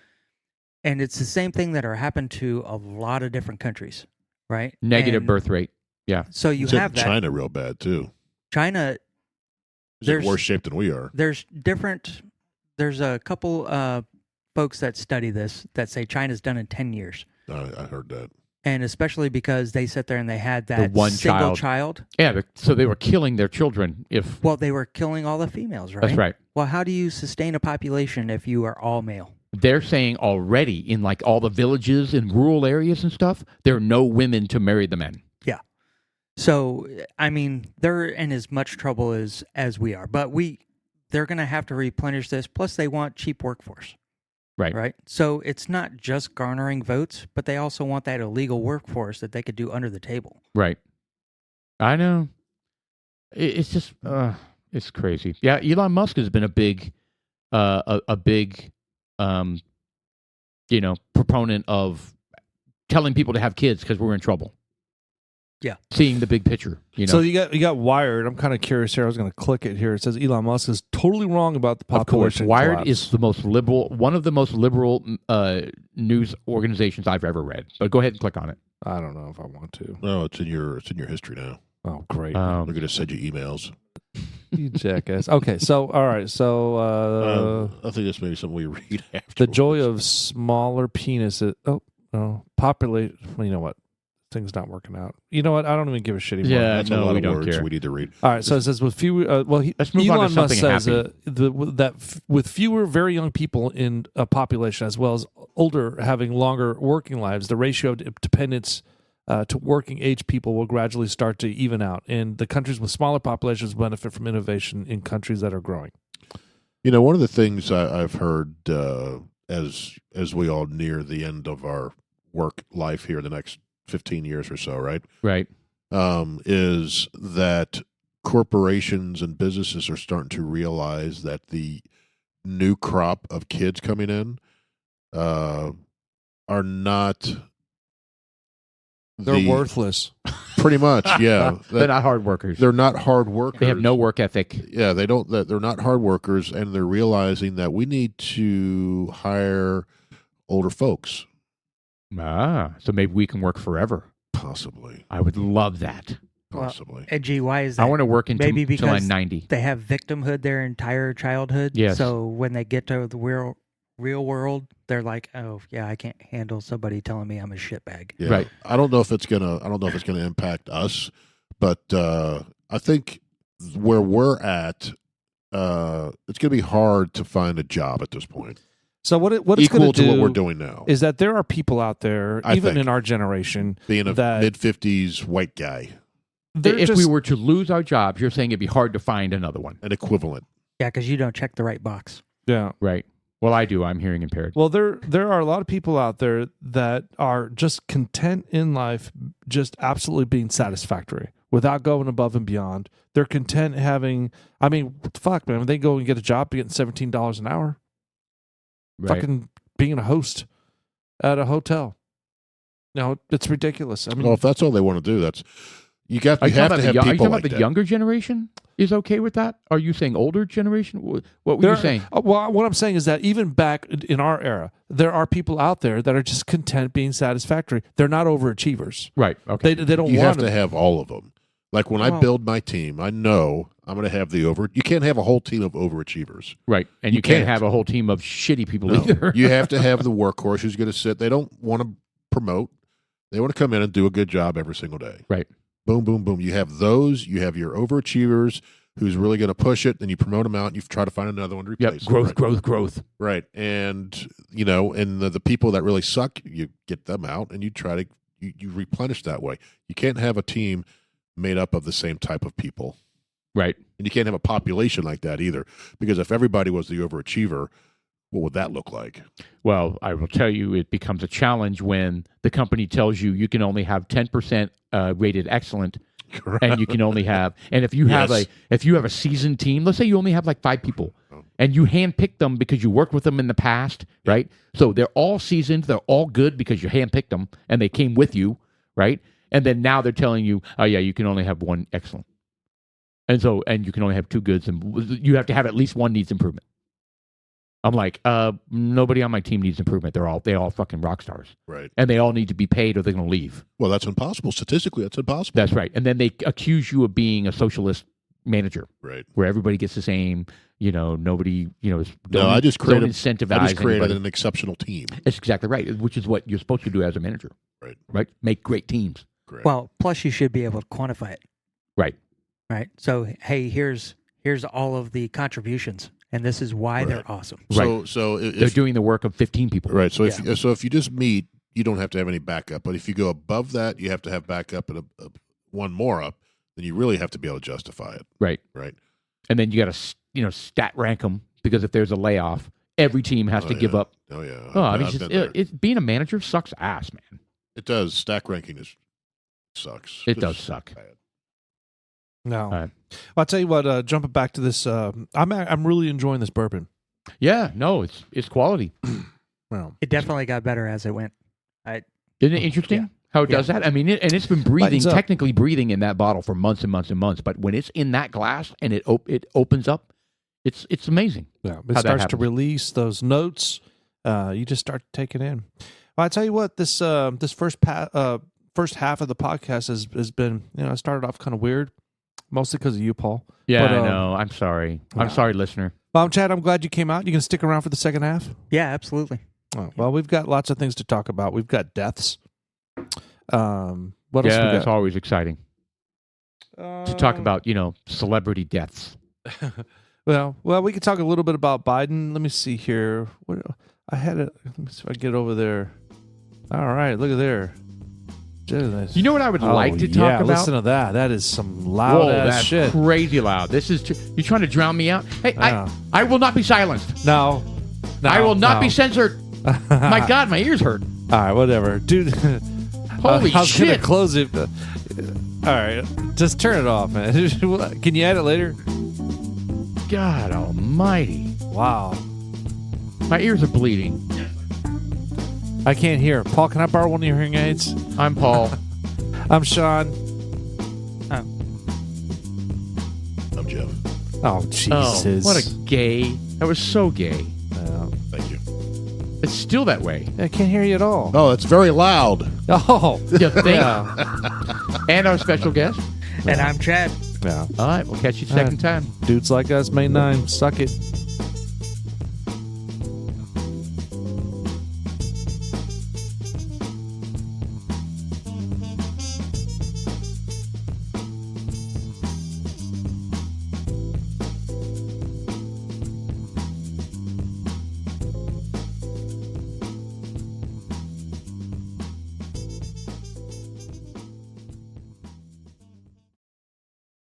and it's the same thing that are happened to a lot of different countries, right? Negative And- birth rate. Yeah. So you It's in have that. China real bad too. China, It's in There's- worse shape than we are. there's a couple folks that study this that say China's done in 10 years. I heard that. And especially because they sit there and they had that one single child. child. Yeah, so they were killing their children. Well, they were killing all the females, right? That's right. Well, how do you sustain a population if you are all male? They're saying already in like all the villages and rural areas and stuff, there are no women to marry the men. So, I mean, they're in as much trouble as we are. But they're going to have to replenish this. Plus, they want cheap workforce. Right. Right. So it's not just garnering votes, but they also want that illegal workforce that they could do under the table. Right. I know. It's just it's crazy. Yeah, Elon Musk has been a big proponent of telling people to have kids because we're in trouble. Yeah. Seeing the big picture, So you got Wired. I'm kind of curious here. I was going to click it here. It says Elon Musk is totally wrong about the Of course, population Wired collapse. is the most liberal, one of the most liberal news organizations I've ever read. But go ahead and click on it. I don't know if I want to. No, it's in your history now. Oh, great. We're going to send you emails. You jackass. Okay, so all right, so I think that's maybe something we read after. the joy of smaller penises. Populate. Well, you know what? Thing's not working out. You know what? I don't even give a shit anymore. Yeah, That's no, a lot we of don't words care. we need to read. All right, so it says with fewer. Let's move on to Elon Musk something says happy. with fewer very young people in a population, as well as older having longer working lives, the ratio of dependence to working age people will gradually start to even out, and the countries with smaller populations benefit from innovation in countries that are growing. You know, one of the things I've heard as we all near the end of our work life here, the next 15 years or so, right? Right. Is that corporations and businesses are starting to realize that the new crop of kids coming in are not. They're worthless. Pretty much, yeah. They're not hard workers. They're not hard workers. They have no work ethic. Yeah, they don't. They're not hard workers, and they're realizing that we need to hire older folks. So maybe we can work forever. Possibly. I would love that. Possibly. And gee, why is that? I want to work until Maybe because I'm 90. they have victimhood their entire childhood. Yes. So when they get to the real world, they're like, oh yeah, I can't handle somebody telling me I'm a shitbag. Yeah. Right. I don't know if it's gonna impact us, but I think where we're at, it's gonna be hard to find a job at this point. So what it's Equal going to do what we're doing now. is that there are people out there, I even think. in our generation, Being a that mid-50s white guy, If we were to lose our jobs, you're saying it'd be hard to find another one. an equivalent. Yeah, because you don't check the right box. yeah. Right. Well, I do. I'm hearing impaired. Well, there are a lot of people out there that are just content in life, just absolutely being satisfactory without going above and beyond. They're content having. I mean, fuck, man, when they go and get a job getting $17 an hour, Right. fucking being a host at a hotel. No, it's ridiculous. I mean, Well, if that's all they want to do, that's you have Are you to have talking people about like the that. younger generation is okay with that? Are you saying older generation? What were you saying? Well, what I'm saying is that even back in our era, there are people out there that are just content being satisfactory. They're not overachievers. Right. Okay. They don't You want have to have all of them. Like when I Well- build my team, I know I'm going to have You can't have a whole team of overachievers. Right. And you can't. can't have a whole team of shitty people No. either. You have to have the workhorse who's going to sit. They don't want to promote. They want to come in and do a good job every single day. Right. Boom, boom, boom. You have those. You have your overachievers who's really going to push it. Then you promote them out and you try to find another one to replace. Yep. Growth, them, growth, growth. right. And, and the people that really suck, you get them out and you try to you replenish that way. You can't have a team made up of the same type of people. Right. And you can't have a population like that either. Because if everybody was the overachiever, what would that look like? Well, I will tell you, it becomes a challenge when the company tells you you can only have 10% rated excellent, and you can only have. And if you have a seasoned team, let's say you only have like 5 people, and you handpick them because you worked with them in the past, right? So they're all seasoned, they're all good because you handpicked them and they came with you, right? And then now they're telling you, oh yeah, you can only have 1 excellent, and you can only have 2 goods, and you have to have at least 1 needs improvement. I'm like, nobody on my team needs improvement. They all fucking rock stars, Right. and they all need to be paid or they're going to leave. Well, that's impossible. Statistically, that's impossible. That's right. And then they accuse you of being a socialist manager, right. where everybody gets the same. Nobody, No, I just created incentivize. I just created anybody. an exceptional team. That's exactly right, which is what you're supposed to do as a manager. Right. Right. Make great teams. Correct. Well, plus you should be able to quantify it. Right. Right. So hey, here's all of the contributions, and this is why Right. they're awesome. So They're if, doing the work of 15 people. right. So if you just meet, you don't have to have any backup. But if you go above that, you have to have backup and one more up. Then you really have to be able to justify it. Right. Right. And then you got to stat rank them, because if there's a layoff, every team has to give up. Oh yeah. Oh, I I've mean, been there. it's being a manager sucks ass, man. It does. Stack ranking sucks. It Just does suck. bad. No. Well, I'll tell you what, jumping back to this, I'm really enjoying this bourbon. Yeah, no, it's quality. Well, It definitely got better as it went. Isn't it interesting how it does that? I mean, it's been breathing, Lightens up. technically breathing in that bottle for months and months and months. But when it's in that glass and it opens up, it's amazing. yeah, How it that starts to happens. release those notes. You just start to take it in. Well, I tell you what, this first half of the podcast has been, it started off kind of weird, mostly because of you, Paul. Yeah, But, I know. I'm sorry. I'm sorry, listener. Well, Chad, I'm glad you came out. You can stick around for the second half? Yeah, absolutely. Oh, well, we've got lots of things to talk about. We've got deaths. What else we Yeah, it's got? always exciting to talk about, celebrity deaths. Well, we could talk a little bit about Biden. Let me see here. What I had it. Let me see if I get over there. All right, look at there. Goodness. You know what I would like to talk about? Listen to that. That is some loud Whoa, ass that's shit. crazy loud. This is you trying to drown me out? Hey, Yeah. I will not be silenced. No, I will not be censored. My God, my ears hurt. All right, whatever, dude. Holy I was shit. gonna close it. All right, just turn it off, man. Can you add it later? God almighty. Wow, My ears are bleeding. I can't hear. Paul, can I borrow one of your hearing aids? I'm Paul. I'm Sean. I'm Jeff. Oh, Oh, Jesus. what a gay. That was so gay. Thank you. It's still that way. I can't hear you at all. Oh, it's very loud. Oh, You think? yeah. And our special guest. And I'm Chad. Yeah. All right, we'll catch you the second time. Dudes like us, May 9. Suck it.